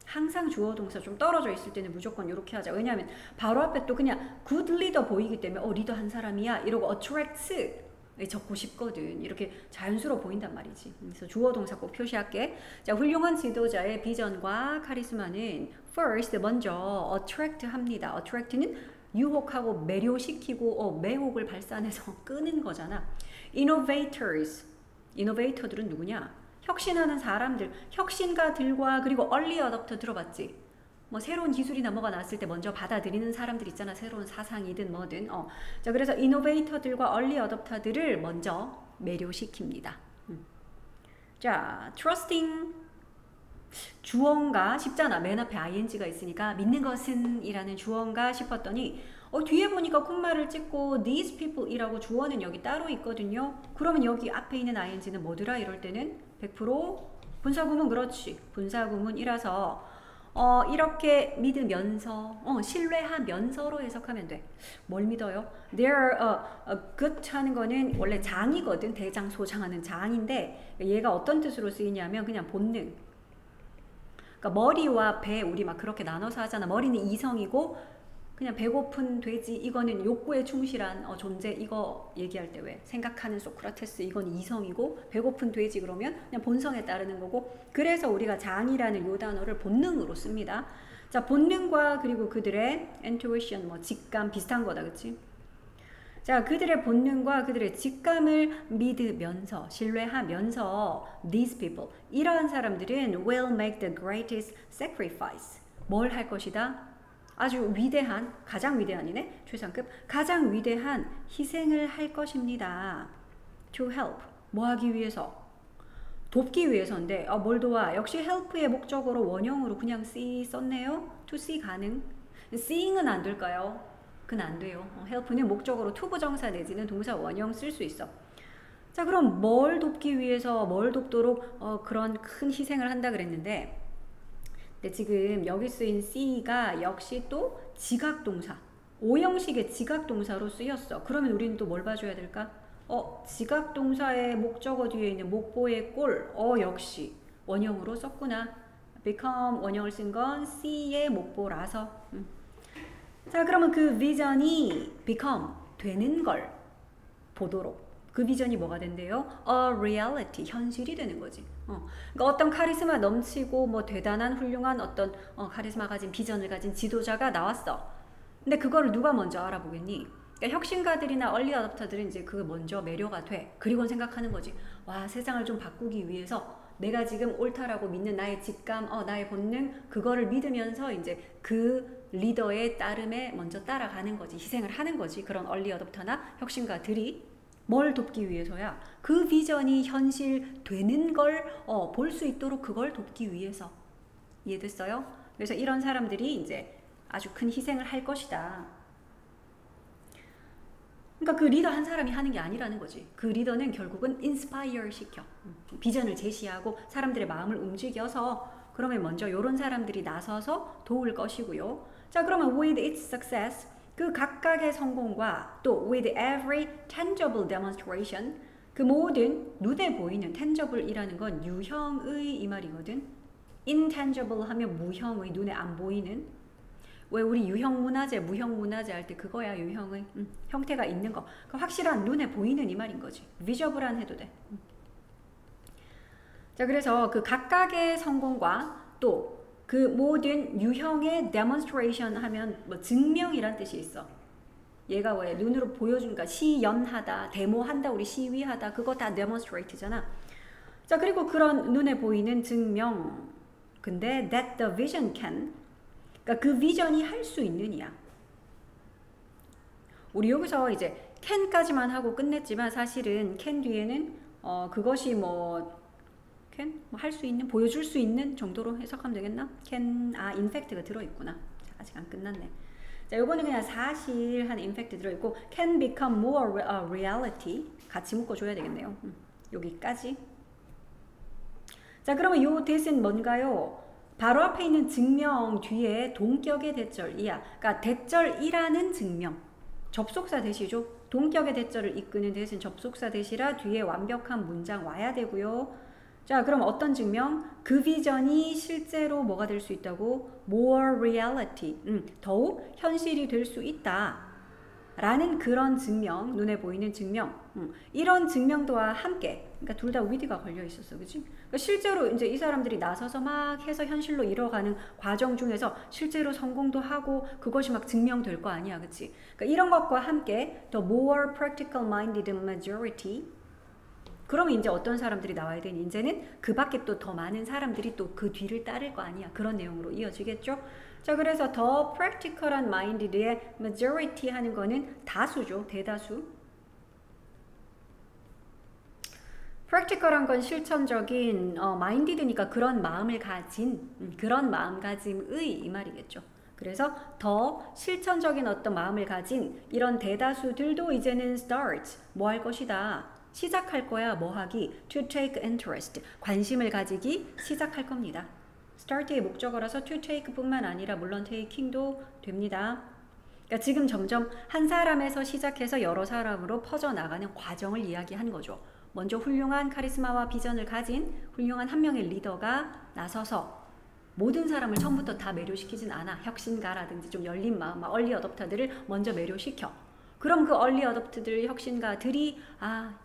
항상 주어 동사 좀 떨어져 있을 때는 무조건 이렇게 하자. 왜냐하면 바로 앞에 또 그냥 good leader 보이기 때문에 리더 한 사람이야. 이러고 attracts 적고 싶거든. 이렇게 자연스러워 보인단 말이지. 그래서 주어 동사 꼭 표시할게. 자, 훌륭한 지도자의 비전과 카리스마는 first 먼저 attract 합니다. attract는 유혹하고 매료시키고 매혹을 발산해서 끄는 거잖아. innovators. innovator들은 누구냐? 혁신하는 사람들, 혁신가들과 그리고 early adopter 들어봤지? 뭐 새로운 기술이나 뭐가 나왔을 때 먼저 받아들이는 사람들 있잖아. 새로운 사상이든 뭐든. 자, 그래서 이노베이터들과 얼리 어댑터들을 먼저 매료시킵니다. 자, trusting 주어인가 싶잖아. 맨 앞에 ing가 있으니까 믿는 것은 이라는 주어인가 싶었더니 뒤에 보니까 콤마를 찍고 these people 이라고 주어는 여기 따로 있거든요. 그러면 여기 앞에 있는 ing는 뭐더라? 이럴 때는 100% 분사구문. 그렇지. 분사구문이라서 이렇게 믿으면서 신뢰하면서로 해석하면 돼. 뭘 믿어요? They're good 하는 거는 원래 장이거든. 대장, 소장하는 장인데 얘가 어떤 뜻으로 쓰이냐면 그냥 본능. 그러니까 머리와 배 우리 막 그렇게 나눠서 하잖아. 머리는 이성이고 그냥 배고픈 돼지 이거는 욕구에 충실한 존재. 이거 얘기할 때 왜 생각하는 소크라테스 이건 이성이고 배고픈 돼지 그러면 그냥 본성에 따르는 거고. 그래서 우리가 장이라는 요 단어를 본능으로 씁니다. 자, 본능과 그리고 그들의 intuition 뭐 직감 비슷한 거다. 그치? 자, 그들의 본능과 그들의 직감을 믿으면서 신뢰하면서 these people 이러한 사람들은 will make the greatest sacrifice. 뭘 할 것이다? 아주 위대한, 가장 위대한이네. 최상급, 가장 위대한 희생을 할 것입니다. To help, 뭐 하기 위해서? 돕기 위해서인데 뭘 도와? 역시 help의 목적어로 원형으로 그냥 see 썼네요. To see 가능. seeing은 안 될까요? 그건 안 돼요. help는 목적어로 to 부정사 내지는 동사 원형 쓸 수 있어. 자, 그럼 뭘 돕기 위해서 뭘 돕도록 그런 큰 희생을 한다 그랬는데 근데 지금 여기 쓰인 C가 역시 또 지각동사, 오형식의 지각동사로 쓰였어. 그러면 우리는 또 뭘 봐줘야 될까? 지각동사의 목적어 뒤에 있는 목보의 꼴, 역시 원형으로 썼구나. become 원형을 쓴 건 C의 목보라서. 자, 그러면 그 비전이 become, 되는 걸 보도록. 그 비전이 뭐가 된대요? A reality, 현실이 되는 거지. 그러니까 어떤 카리스마 넘치고 뭐 대단한 훌륭한 어떤 카리스마 가진 비전을 가진 지도자가 나왔어. 근데 그거를 누가 먼저 알아보겠니? 그러니까 혁신가들이나 얼리 어댑터들은 이제 그 먼저 매료가 돼. 그리고 생각하는 거지. 와, 세상을 좀 바꾸기 위해서 내가 지금 옳다라고 믿는 나의 직감, 나의 본능, 그거를 믿으면서 이제 그 리더의 따름에 먼저 따라가는 거지. 희생을 하는 거지. 그런 얼리 어댑터나 혁신가들이 뭘 돕기 위해서야? 그 비전이 현실되는 걸 볼 수 있도록 그걸 돕기 위해서. 이해됐어요? 그래서 이런 사람들이 이제 아주 큰 희생을 할 것이다. 그러니까 그 리더 한 사람이 하는 게 아니라는 거지. 그 리더는 결국은 inspire 시켜. 비전을 제시하고 사람들의 마음을 움직여서 그러면 먼저 이런 사람들이 나서서 도울 것이고요. 자, 그러면 with its success 그 각각의 성공과 또 with every tangible demonstration 그 모든 눈에 보이는 tangible이라는 건 유형의 이 말이거든. intangible 하면 무형의, 눈에 안 보이는. 왜 우리 유형 문화재, 무형 문화재 할 때 그거야. 유형의 형태가 있는 거. 그 확실한 눈에 보이는 이 말인 거지. visible한 해도 돼. 자, 그래서 그 각각의 성공과 또 그 모든 유형의 demonstration 하면 뭐 증명이란 뜻이 있어. 얘가 왜 눈으로 보여주니까 시연하다, 데모한다, 우리 시위하다, 그거 다 demonstrate잖아. 자, 그리고 그런 눈에 보이는 증명. 근데 that the vision can. 그러니까 그 비전이 할 수 있느냐. 우리 여기서 이제 can까지만 하고 끝냈지만 사실은 can 뒤에는 그것이 뭐 can 뭐 할 수 있는 보여줄 수 있는 정도로 해석하면 되겠나? can in fact가 들어있구나. 자, 아직 안 끝났네. 자, 요거는 그냥 사실 한 in fact 들어있고 can become more reality 같이 묶어줘야 되겠네요. 여기까지. 자, 그러면 요 that은 뭔가요? 바로 앞에 있는 증명 뒤에 동격의 대절이야. 그러니까 대절이라는 증명. 접속사 대시죠. 동격의 대절을 이끄는 대신 접속사 대시라 뒤에 완벽한 문장 와야 되고요. 자, 그럼 어떤 증명? 그 비전이 실제로 뭐가 될 수 있다고? More reality. 더욱 현실이 될 수 있다. 라는 그런 증명, 눈에 보이는 증명. 이런 증명도와 함께, 그러니까 둘 다 with가 걸려 있었어, 그치? 그러니까 실제로 이제 이 사람들이 나서서 막 해서 현실로 이뤄가는 과정 중에서 실제로 성공도 하고 그것이 막 증명될 거 아니야, 그치? 그러니까 이런 것과 함께 the more practical minded majority. 그러면 이제 어떤 사람들이 나와야 되니? 이제는 그 밖에 또 더 많은 사람들이 또 그 뒤를 따를 거 아니야. 그런 내용으로 이어지겠죠? 자, 그래서 더 practical한 minded의 majority 하는 거는 다수죠. 대다수. practical한 건 실천적인, minded니까 그런 마음을 가진, 그런 마음가짐의 이 말이겠죠. 그래서 더 실천적인 어떤 마음을 가진 이런 대다수들도 이제는 start, 뭐 할 것이다. 시작할 거야. 뭐 하기? to take interest, 관심을 가지기 시작할 겁니다. start의 목적어라서 to take 뿐만 아니라 물론 taking도 됩니다. 그러니까 지금 점점 한 사람에서 시작해서 여러 사람으로 퍼져나가는 과정을 이야기한 거죠. 먼저 훌륭한 카리스마와 비전을 가진 훌륭한 한 명의 리더가 나서서 모든 사람을 처음부터 다 매료시키진 않아. 혁신가라든지 좀 열린 마음, 얼리 어댑터들을 먼저 매료시켜. 그럼 그 얼리 어댑트들, 혁신가들이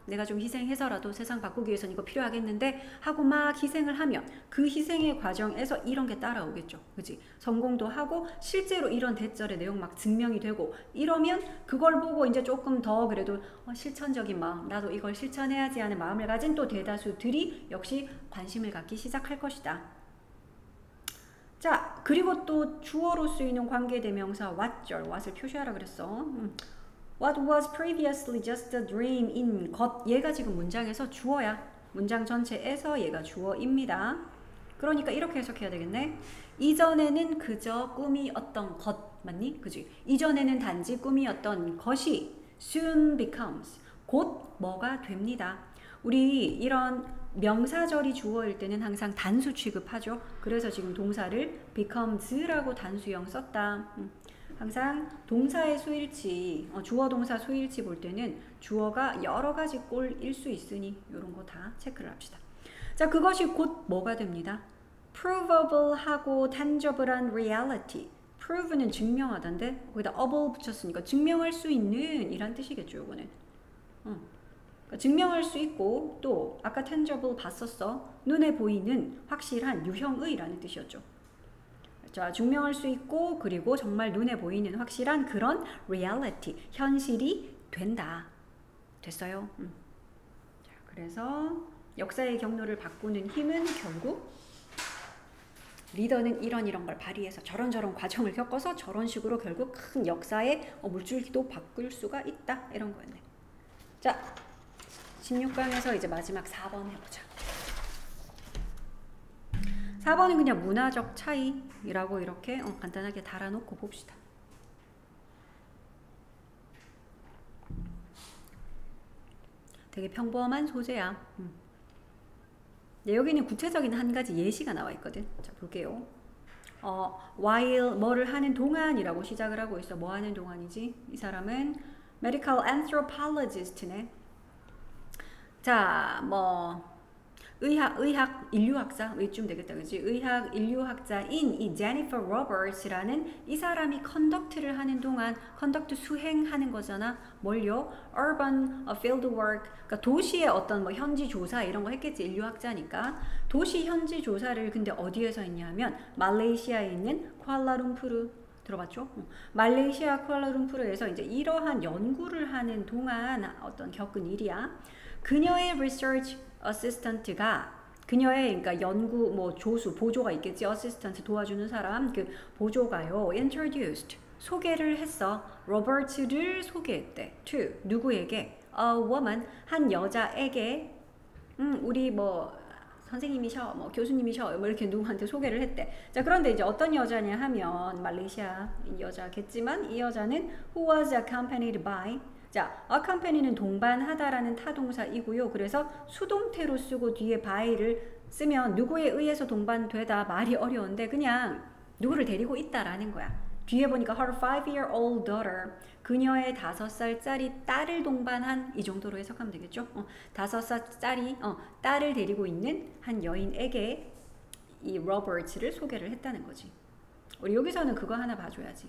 내가 좀 희생해서라도 세상 바꾸기 위해서는 이거 필요하겠는데 하고 막 희생을 하면 그 희생의 과정에서 이런 게 따라오겠죠. 그치? 성공도 하고 실제로 이런 대절의 내용 막 증명이 되고 이러면 그걸 보고 이제 조금 더 그래도 실천적인 마음, 나도 이걸 실천해야지 하는 마음을 가진 또 대다수들이 역시 관심을 갖기 시작할 것이다. 자, 그리고 또 주어로 쓰이는 관계대명사 what절, what을 표시하라 그랬어. What was previously just a dream in 것. 얘가 지금 문장에서 주어야. 문장 전체에서 얘가 주어입니다. 그러니까 이렇게 해석해야 되겠네. 이전에는 그저 꿈이었던 것. 맞니? 그지? 이전에는 단지 꿈이었던 것이 soon becomes. 곧 뭐가 됩니다. 우리 이런 명사절이 주어일 때는 항상 단수 취급하죠. 그래서 지금 동사를 becomes라고 단수형 썼다. 항상 동사의 수일치, 주어 동사 수일치 볼 때는 주어가 여러 가지 꼴일 수 있으니 이런 거 다 체크를 합시다. 자, 그것이 곧 뭐가 됩니다. provable하고 tangible한 reality. prove는 증명하던데 거기다 able 붙였으니까 증명할 수 있는 이란 뜻이겠죠. 이거는. 그러니까 증명할 수 있고 또 아까 tangible 봤었어. 눈에 보이는 확실한 유형의라는 뜻이었죠. 자, 증명할 수 있고 그리고 정말 눈에 보이는 확실한 그런 reality, 현실이 된다. 됐어요. 자, 그래서 역사의 경로를 바꾸는 힘은 결국 리더는 이런 걸 발휘해서 저런 과정을 겪어서 저런 식으로 결국 큰 역사의 물줄기도 바꿀 수가 있다. 이런 거였네. 자, 16강에서 이제 마지막 4번 해보자. 4번은 그냥 문화적 차이라고 이렇게 간단하게 달아놓고 봅시다. 되게 평범한 소재야. 네, 여기는 구체적인 한 가지 예시가 나와 있거든. 자, 볼게요. while 뭐를 하는 동안이라고 시작을 하고 있어. 뭐 하는 동안이지? 이 사람은 medical anthropologist네. 자, 뭐 의학 인류학자 이쯤 되겠다, 그지? 의학 인류학자인 이 제니퍼 로버츠라는 이 사람이 컨덕트를 하는 동안 컨덕트 수행하는 거잖아. 뭘요? urban field work, 그러니까 도시의 어떤 뭐 현지 조사 이런 거 했겠지. 인류학자니까 도시 현지 조사를 근데 어디에서 했냐면 말레이시아에 있는 쿠알라룸푸르. 들어봤죠? 말레이시아 쿠알라룸푸르에서 이제 이러한 연구를 하는 동안 어떤 겪은 일이야. 그녀의 research assistant가 그녀의 그러니까 연구 뭐 조수 보조가 있겠지. assistant 도와주는 사람 그 보조가요. introduced 소개를 했어. 로버트를 소개했대. to 누구에게? a woman 한 여자에게 우리 뭐 선생님이셔, 뭐 교수님이셔, 뭐 이렇게 누구한테 소개를 했대. 자, 그런데 이제 어떤 여자냐 하면 말레이시아 여자겠지만 이 여자는 who was accompanied by. 자, accompany는 동반하다라는 타동사이고요. 그래서 수동태로 쓰고 뒤에 by를 쓰면 누구에 의해서 동반되다 말이 어려운데 그냥 누구를 데리고 있다라는 거야. 뒤에 보니까 her 5-year-old daughter 그녀의 5살짜리 딸을 동반한 이 정도로 해석하면 되겠죠. 5살짜리 딸을 데리고 있는 한 여인에게 이 로버트를 소개를 했다는 거지. 우리 여기서는 그거 하나 봐줘야지.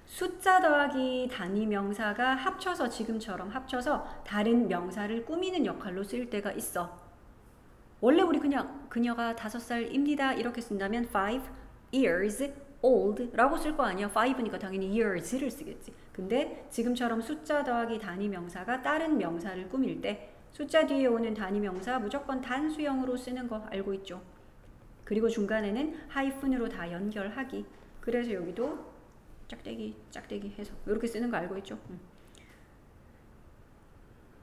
숫자 더하기 단위 명사가 합쳐서 지금처럼 합쳐서 다른 명사를 꾸미는 역할로 쓰일 때가 있어. 원래 우리 그냥 그녀가 5살입니다 이렇게 쓴다면 5 years old 라고 쓸 거 아니야. 5니까 당연히 years를 쓰겠지. 근데 지금처럼 숫자 더하기 단위 명사가 다른 명사를 꾸밀 때 숫자 뒤에 오는 단위 명사 무조건 단수형으로 쓰는 거 알고 있죠. 그리고 중간에는 하이픈으로 다 연결하기. 그래서 여기도 짝대기 해서 이렇게 쓰는 거 알고 있죠.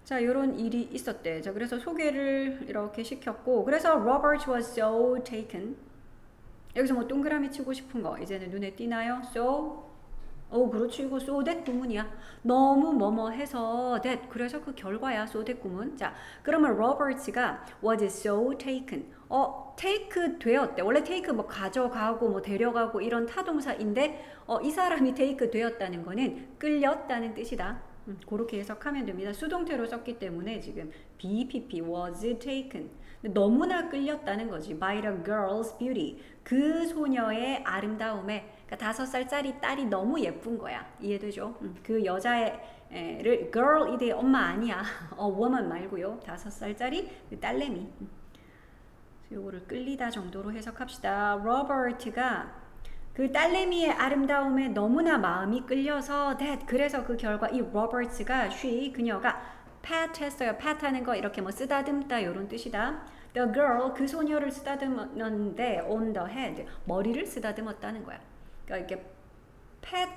자, 요런 일이 있었대. 자, 그래서 소개를 이렇게 시켰고 그래서 Robert was so taken. 여기서 뭐 동그라미 치고 싶은 거 이제는 눈에 띄나요? So 그렇지. 이거 so that 구문이야. 너무 뭐뭐 해서 that 그래서 그 결과야. so that 구문. 자, 그러면 Robert가 was so taken. take 되었대. 원래 take 뭐 가져가고 뭐 데려가고 이런 타동사인데 이 사람이 take 되었다는 거는 끌렸다는 뜻이다. 그렇게 해석하면 됩니다. 수동태로 썼기 때문에 지금 BPP was taken. 너무나 끌렸다는 거지. by the girl's beauty. 그 소녀의 아름다움에. 그러니까 5살짜리 딸이 너무 예쁜 거야. 이해되죠? 그 여자애를 girl 이대 엄마 아니야. woman 말고요. 5살짜리 그 딸내미. 요거를 끌리다 정도로 해석합시다. 로버트가 그 딸내미의 아름다움에 너무나 마음이 끌려서 that 그래서 그 결과 이 로버트가 그녀가 pat 했어요. pat 하는 거 이렇게 뭐 쓰다듬다 이런 뜻이다. The girl 그 소녀를 쓰다듬었는데 on the head 머리를 쓰다듬었다는 거야. 그러니까 이렇게 pat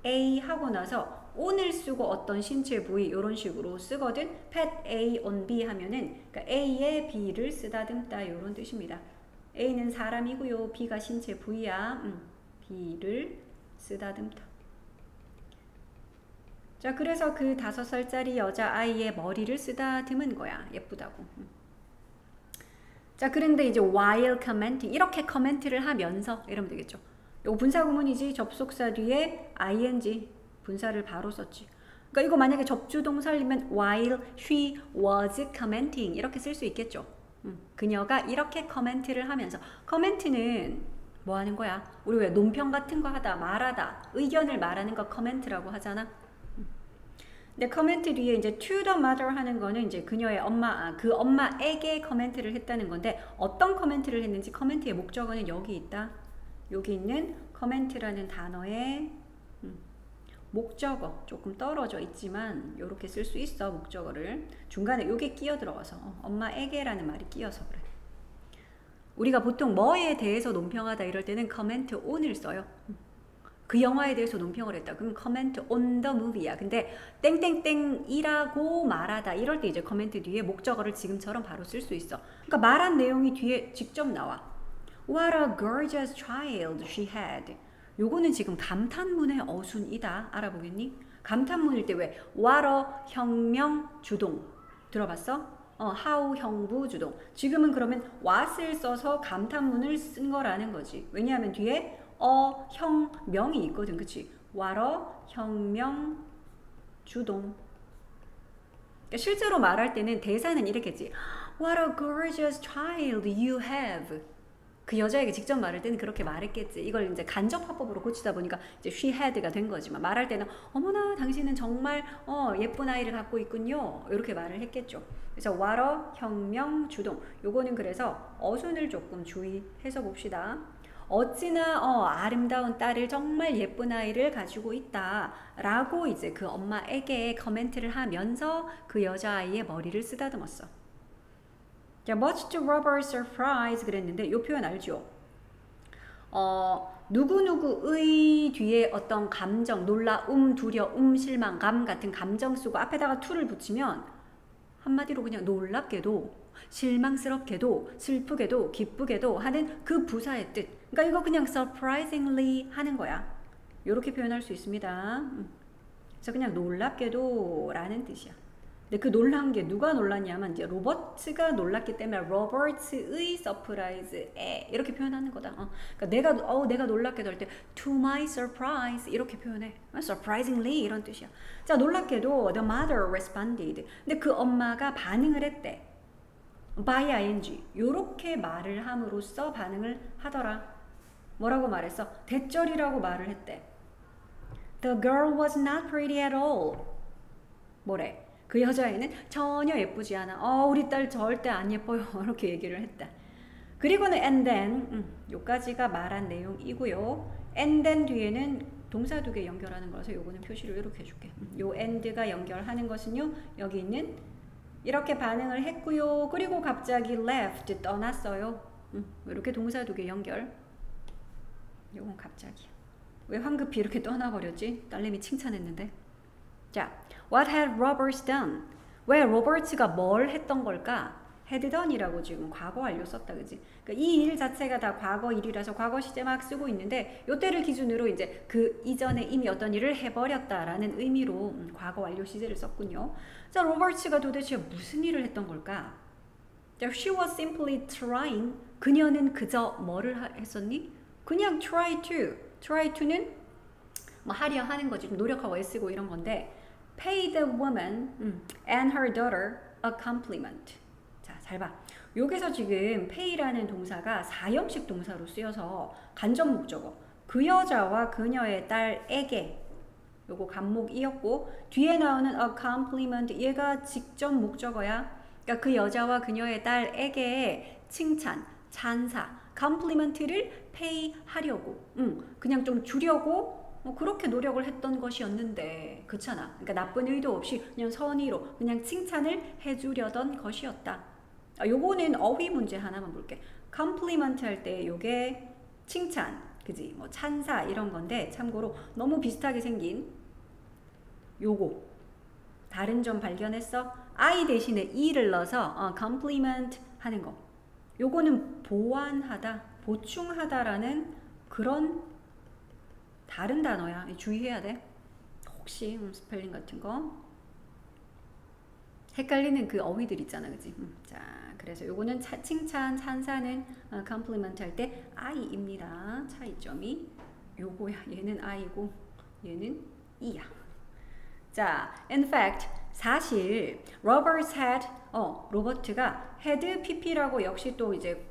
A 하고 나서 on을 쓰고 어떤 신체 부위 이런 식으로 쓰거든. pat A on B 하면은 그러니까 A의 B를 쓰다듬다 이런 뜻입니다. A는 사람이고요. B가 신체 부위야. B를 쓰다듬다. 자, 그래서 그 5살짜리 여자아이의 머리를 쓰다듬은 거야. 예쁘다고. 자, 그런데 이제 while commenting 이렇게 커멘트를 하면서 이러면 되겠죠. 이거 분사구문이지. 접속사 뒤에 ing 분사를 바로 썼지. 그러니까 이거 만약에 접주동사면 while she was commenting 이렇게 쓸 수 있겠죠. 그녀가 이렇게 커멘트를 하면서 커멘트는 뭐 하는 거야? 우리 왜 논평 같은 거 하다 말하다 의견을 말하는 거 커멘트라고 하잖아. 근데 커멘트 뒤에 이제 to the mother 하는 거는 이제 그녀의 엄마, 그 엄마에게 커멘트를 했다는 건데 어떤 커멘트를 했는지 커멘트의 목적어는 여기 있다. 여기 있는 커멘트라는 단어의 목적어 조금 떨어져 있지만 이렇게 쓸 수 있어. 목적어를 중간에 요게 끼어 들어가서 엄마에게라는 말이 끼어서 그래. 우리가 보통 뭐에 대해서 논평하다 이럴 때는 comment on을 써요. 그 영화에 대해서 논평을 했다. 그럼 comment on the movie야. 근데 땡땡땡이라고 말하다 이럴 때 이제 comment 뒤에 목적어를 지금처럼 바로 쓸 수 있어. 그러니까 말한 내용이 뒤에 직접 나와. What a gorgeous child she had. 요거는 지금 감탄문의 어순이다. 알아보겠니? 감탄문일 때 왜? What a 혁명 주동. 들어봤어? how 형부 주동. 지금은 그러면 what을 써서 감탄문을 쓴 거라는 거지. 왜냐하면 뒤에 혁명이 있거든. 그치? what a 혁명 주동. 그러니까 실제로 말할 때는 대사는 이렇겠지. What a gorgeous child you have. 그 여자에게 직접 말할 때는 그렇게 말했겠지. 이걸 이제 간접 화법으로 고치다 보니까 이제 she had가 된 거지만 말할 때는 어머나 당신은 정말 예쁜 아이를 갖고 있군요. 이렇게 말을 했겠죠. 그래서 what a 혁명 주동. 요거는 그래서 어순을 조금 주의해서 봅시다. 어찌나 아름다운 딸을 정말 예쁜 아이를 가지고 있다라고 이제 그 엄마에게 코멘트를 하면서 그 여자아이의 머리를 쓰다듬었어. 자, much to Robert's surprise 그랬는데 이 표현 알죠? 누구누구의 뒤에 어떤 감정, 놀라움, 두려움, 실망감 같은 감정 쓰고 앞에다가 to를 붙이면 한마디로 그냥 놀랍게도 실망스럽게도 슬프게도 기쁘게도 하는 그 부사의 뜻. 그러니까 이거 그냥 surprisingly 하는 거야. 이렇게 표현할 수 있습니다. 그래서 그냥 놀랍게도 라는 뜻이야. 근데 그 놀란 게 누가 놀랐냐면 이제 로버트가 놀랐기 때문에 로버트의 서프라이즈에 이렇게 표현하는 거다. 그러니까 내가 놀랍게도 할 때 to my surprise 이렇게 표현해. surprisingly 이런 뜻이야. 자, 놀랍게도 the mother responded. 근데 그 엄마가 반응을 했대. by ing 요렇게 말을 함으로써 반응을 하더라. 뭐라고 말했어? 대절이라고 말을 했대. The girl was not pretty at all. 뭐래? 그 여자애는 전혀 예쁘지 않아. 우리 딸 절대 안 예뻐요. 이렇게 얘기를 했다. 그리고는 and then 요까지가 말한 내용이고요. and then 뒤에는 동사 두 개 연결하는 거라서 요거는 표시를 이렇게 해줄게. 요 and가 연결하는 것은요. 여기 있는 이렇게 반응을 했고요. 그리고 갑자기 left 떠났어요. 이렇게 동사 두 개 연결. 요건 갑자기. 왜 황급히 이렇게 떠나버렸지? 딸내미 칭찬했는데. 자, what had Robert done? 왜 로버트가 뭘 했던 걸까? had done이라고 지금 과거 완료 썼다, 그지? 그러니까 이 일 자체가 다 과거 일이라서 과거 시제 막 쓰고 있는데 요때를 기준으로 이제 그 이전에 이미 어떤 일을 해버렸다라는 의미로 과거 완료 시제를 썼군요. 자, 로버트가 도대체 무슨 일을 했던 걸까? 자, she was simply trying. 그녀는 그저 뭐를 했었니? 그냥 try to는 뭐 하려 하는 거지. 좀 노력하고 애쓰고 이런 건데 pay the woman and her daughter a compliment. 자, 잘 봐. 여기서 지금 pay라는 동사가 사형식 동사로 쓰여서 간접 목적어. 그 여자와 그녀의 딸에게 요거 간목이었고 뒤에 나오는 a compliment 얘가 직접 목적어야. 그러니까 그 여자와 그녀의 딸에게 칭찬, 찬사, compliment를 pay 하려고 그냥 좀 주려고 그렇게 노력을 했던 것이었는데 그렇잖아. 그러니까 나쁜 의도 없이 그냥 선의로 그냥 칭찬을 해주려던 것이었다. 요거는 어휘 문제 하나만 볼게. compliment 할 때 요게 칭찬, 그지? 뭐 찬사 이런 건데 참고로 너무 비슷하게 생긴 요거 다른 점 발견했어? I 대신에 e를 넣어서 compliment 하는 거. 요거는 보완하다, 보충하다라는 그런 다른 단어야. 주의해야 돼. 혹시 스펠링 같은 거 헷갈리는 그 어휘들 있잖아, 그지? 자, 그래서 요거는 칭찬, 찬사는 compliment 할 때 I입니다. 차이점이 요거야. 얘는 I고 얘는 E야. 자, in fact 사실 로버트가 had pp라고 역시 또 이제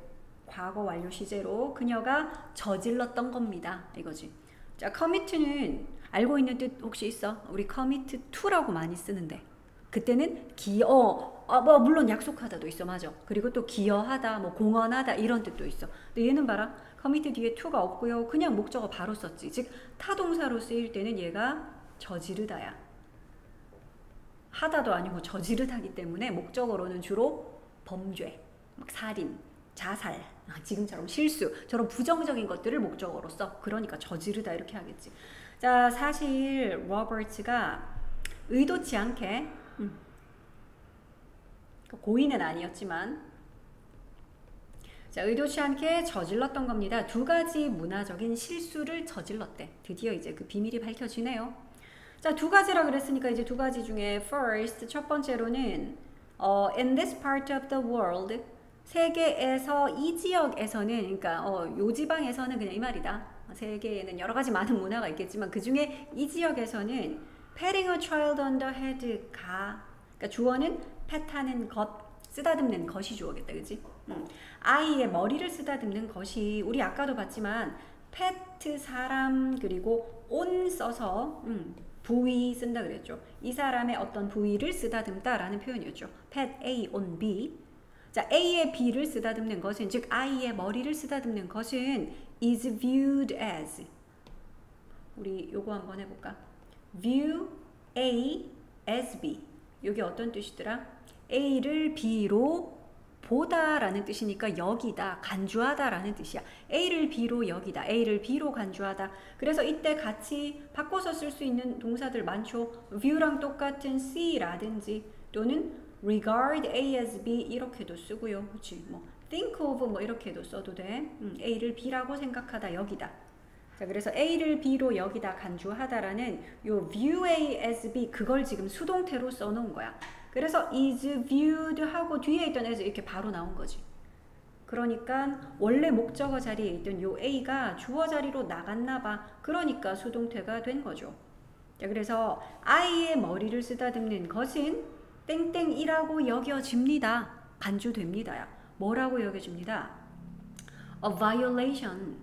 과거 완료 시제로 그녀가 저질렀던 겁니다. 이거지. 자, commit는 알고 있는 뜻 혹시 있어? 우리 commit to라고 많이 쓰는데 그때는 뭐 물론 약속하다도 있어. 맞아. 그리고 또 기여하다, 뭐 공헌하다 이런 뜻도 있어. 근데 얘는 봐라. commit 뒤에 to가 없고요. 그냥 목적어 바로 썼지. 즉 타동사로 쓰일 때는 얘가 저지르다야. 하다도 아니고 저지르다기 때문에 목적어로는 주로 범죄, 막 살인, 자살, 지금처럼 실수, 저런 부정적인 것들을 목적어로 써. 그러니까 저지르다 이렇게 하겠지. 자, 사실 로버트가 의도치 않게 고의는 아니었지만 자, 의도치 않게 저질렀던 겁니다. 두 가지 문화적인 실수를 저질렀대. 드디어 이제 그 비밀이 밝혀지네요. 자, 두 가지라 그랬으니까 이제 두 가지 중에 first 첫 번째로는 in this part of the world 세계에서 이 지역에서는 그러니까 요 지방에서는 그냥 이 말이다. 세계에는 여러 가지 많은 문화가 있겠지만 그 중에 이 지역에서는 patting a child on the head가 그러니까 주어는 pat하는 것, 쓰다듬는 것이 주어겠다, 그렇지? 아이의 머리를 쓰다듬는 것이 우리 아까도 봤지만 pat 사람 그리고 on 써서 부위 쓴다 그랬죠. 이 사람의 어떤 부위를 쓰다듬다라는 표현이었죠. pat A on B. 자, A의 B를 쓰다듬는 것은 즉 I의 머리를 쓰다듬는 것은 is viewed as. 우리 요거 한번 해볼까? view A as B. 요게 어떤 뜻이더라? A를 B로 보다라는 뜻이니까 여기다, 간주하다라는 뜻이야. A를 B로 여기다, A를 B로 간주하다. 그래서 이때 같이 바꿔서 쓸 수 있는 동사들 많죠. view랑 똑같은 see라든지 또는 regard A as B 이렇게도 쓰고요. 그렇지? 뭐 think of 뭐 이렇게도 써도 돼. A를 B라고 생각하다 여기다. 자, 그래서 A를 B로 여기다 간주하다라는 요 view A as B 그걸 지금 수동태로 써놓은 거야. 그래서 is viewed 하고 뒤에 있던 as 이렇게 바로 나온 거지. 그러니까 원래 목적어 자리에 있던 요 A가 주어 자리로 나갔나 봐. 그러니까 수동태가 된 거죠. 자, 그래서 I의 머리를 쓰다듬는 것은 땡땡이라고 여겨집니다. 간주됩니다야. 뭐라고 여겨집니다? A violation.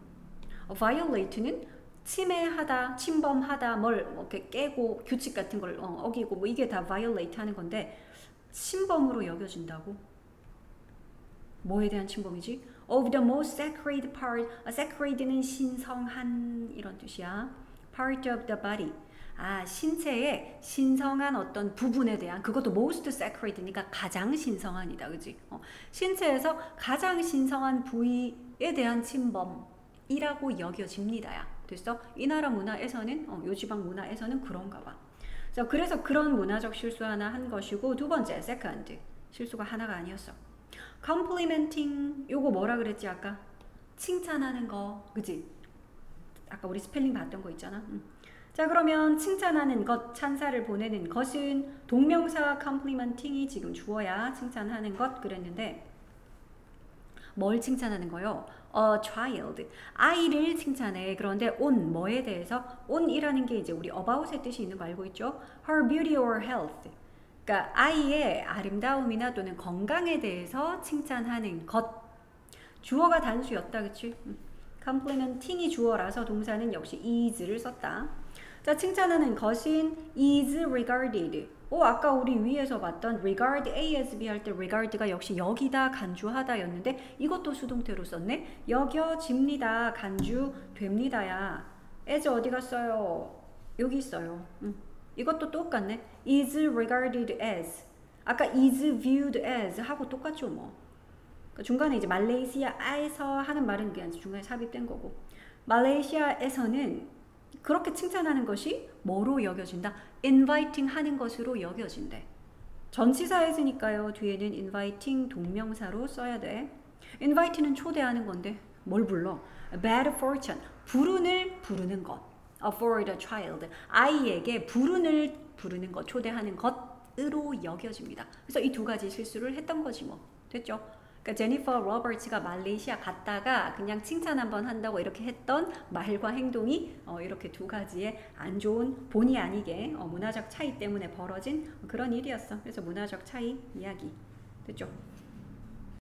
A violate는 침해하다, 침범하다, 뭘 뭐 이렇게 깨고 규칙 같은 걸 어기고 뭐 이게 다 violate 하는 건데 침범으로 여겨진다고? 뭐에 대한 침범이지? Of the most sacred part. sacred는 신성한 이런 뜻이야. Part of the body. 신체의 신성한 어떤 부분에 대한 그것도 most sacred니까 가장 신성한이다, 그지? 신체에서 가장 신성한 부위에 대한 침범이라고 여겨집니다야. 됐어? 이 나라 문화에서는 요 지방 문화에서는 그런가 봐. 그래서 그런 문화적 실수 하나 한 것이고 두 번째 second 실수가 하나가 아니었어. complimenting 요거 뭐라 그랬지 아까? 칭찬하는 거, 그지? 아까 우리 스펠링 봤던 거 있잖아. 자, 그러면 칭찬하는 것, 찬사를 보내는 것은 동명사 complimenting이 지금 주어야 칭찬하는 것 그랬는데 뭘 칭찬하는 거요? A child. 아이를 칭찬해. 그런데 on 뭐에 대해서? on이라는 게 이제 우리 about의 뜻이 있는 거 알고 있죠? Her beauty or health. 그러니까 아이의 아름다움이나 또는 건강에 대해서 칭찬하는 것. 주어가 단수였다, 그치? complimenting이 주어라서 동사는 역시 is를 썼다. 자, 칭찬하는 것은 is regarded. 아까 우리 위에서 봤던 regard A as B 할 때 regard가 역시 여기다 간주하다 였는데 이것도 수동태로 썼네. 여겨집니다. 간주됩니다야. as 어디 갔어요? 여기 있어요. 이것도 똑같네. is regarded as. 아까 is viewed as 하고 똑같죠 뭐. 그러니까 중간에 이제 말레이시아에서 하는 말은 그냥 중간에 삽입된 거고. 말레이시아에서는 그렇게 칭찬하는 것이 뭐로 여겨진다? inviting 하는 것으로 여겨진대. 전치사에 쓰니까요. 뒤에는 inviting 동명사로 써야 돼. invite는 초대하는 건데 뭘 불러? bad fortune. 불운을 부르는 것. for the child. 아이에게 불운을 부르는 것, 초대하는 것으로 여겨집니다. 그래서 이 두 가지 실수를 했던 거지 뭐. 됐죠? 그러니까 제니퍼 로버츠가 말레이시아 갔다가 그냥 칭찬 한번 한다고 이렇게 했던 말과 행동이 이렇게 두 가지의 안 좋은 본의 아니게 문화적 차이 때문에 벌어진 그런 일이었어. 그래서 문화적 차이 이야기. 됐죠?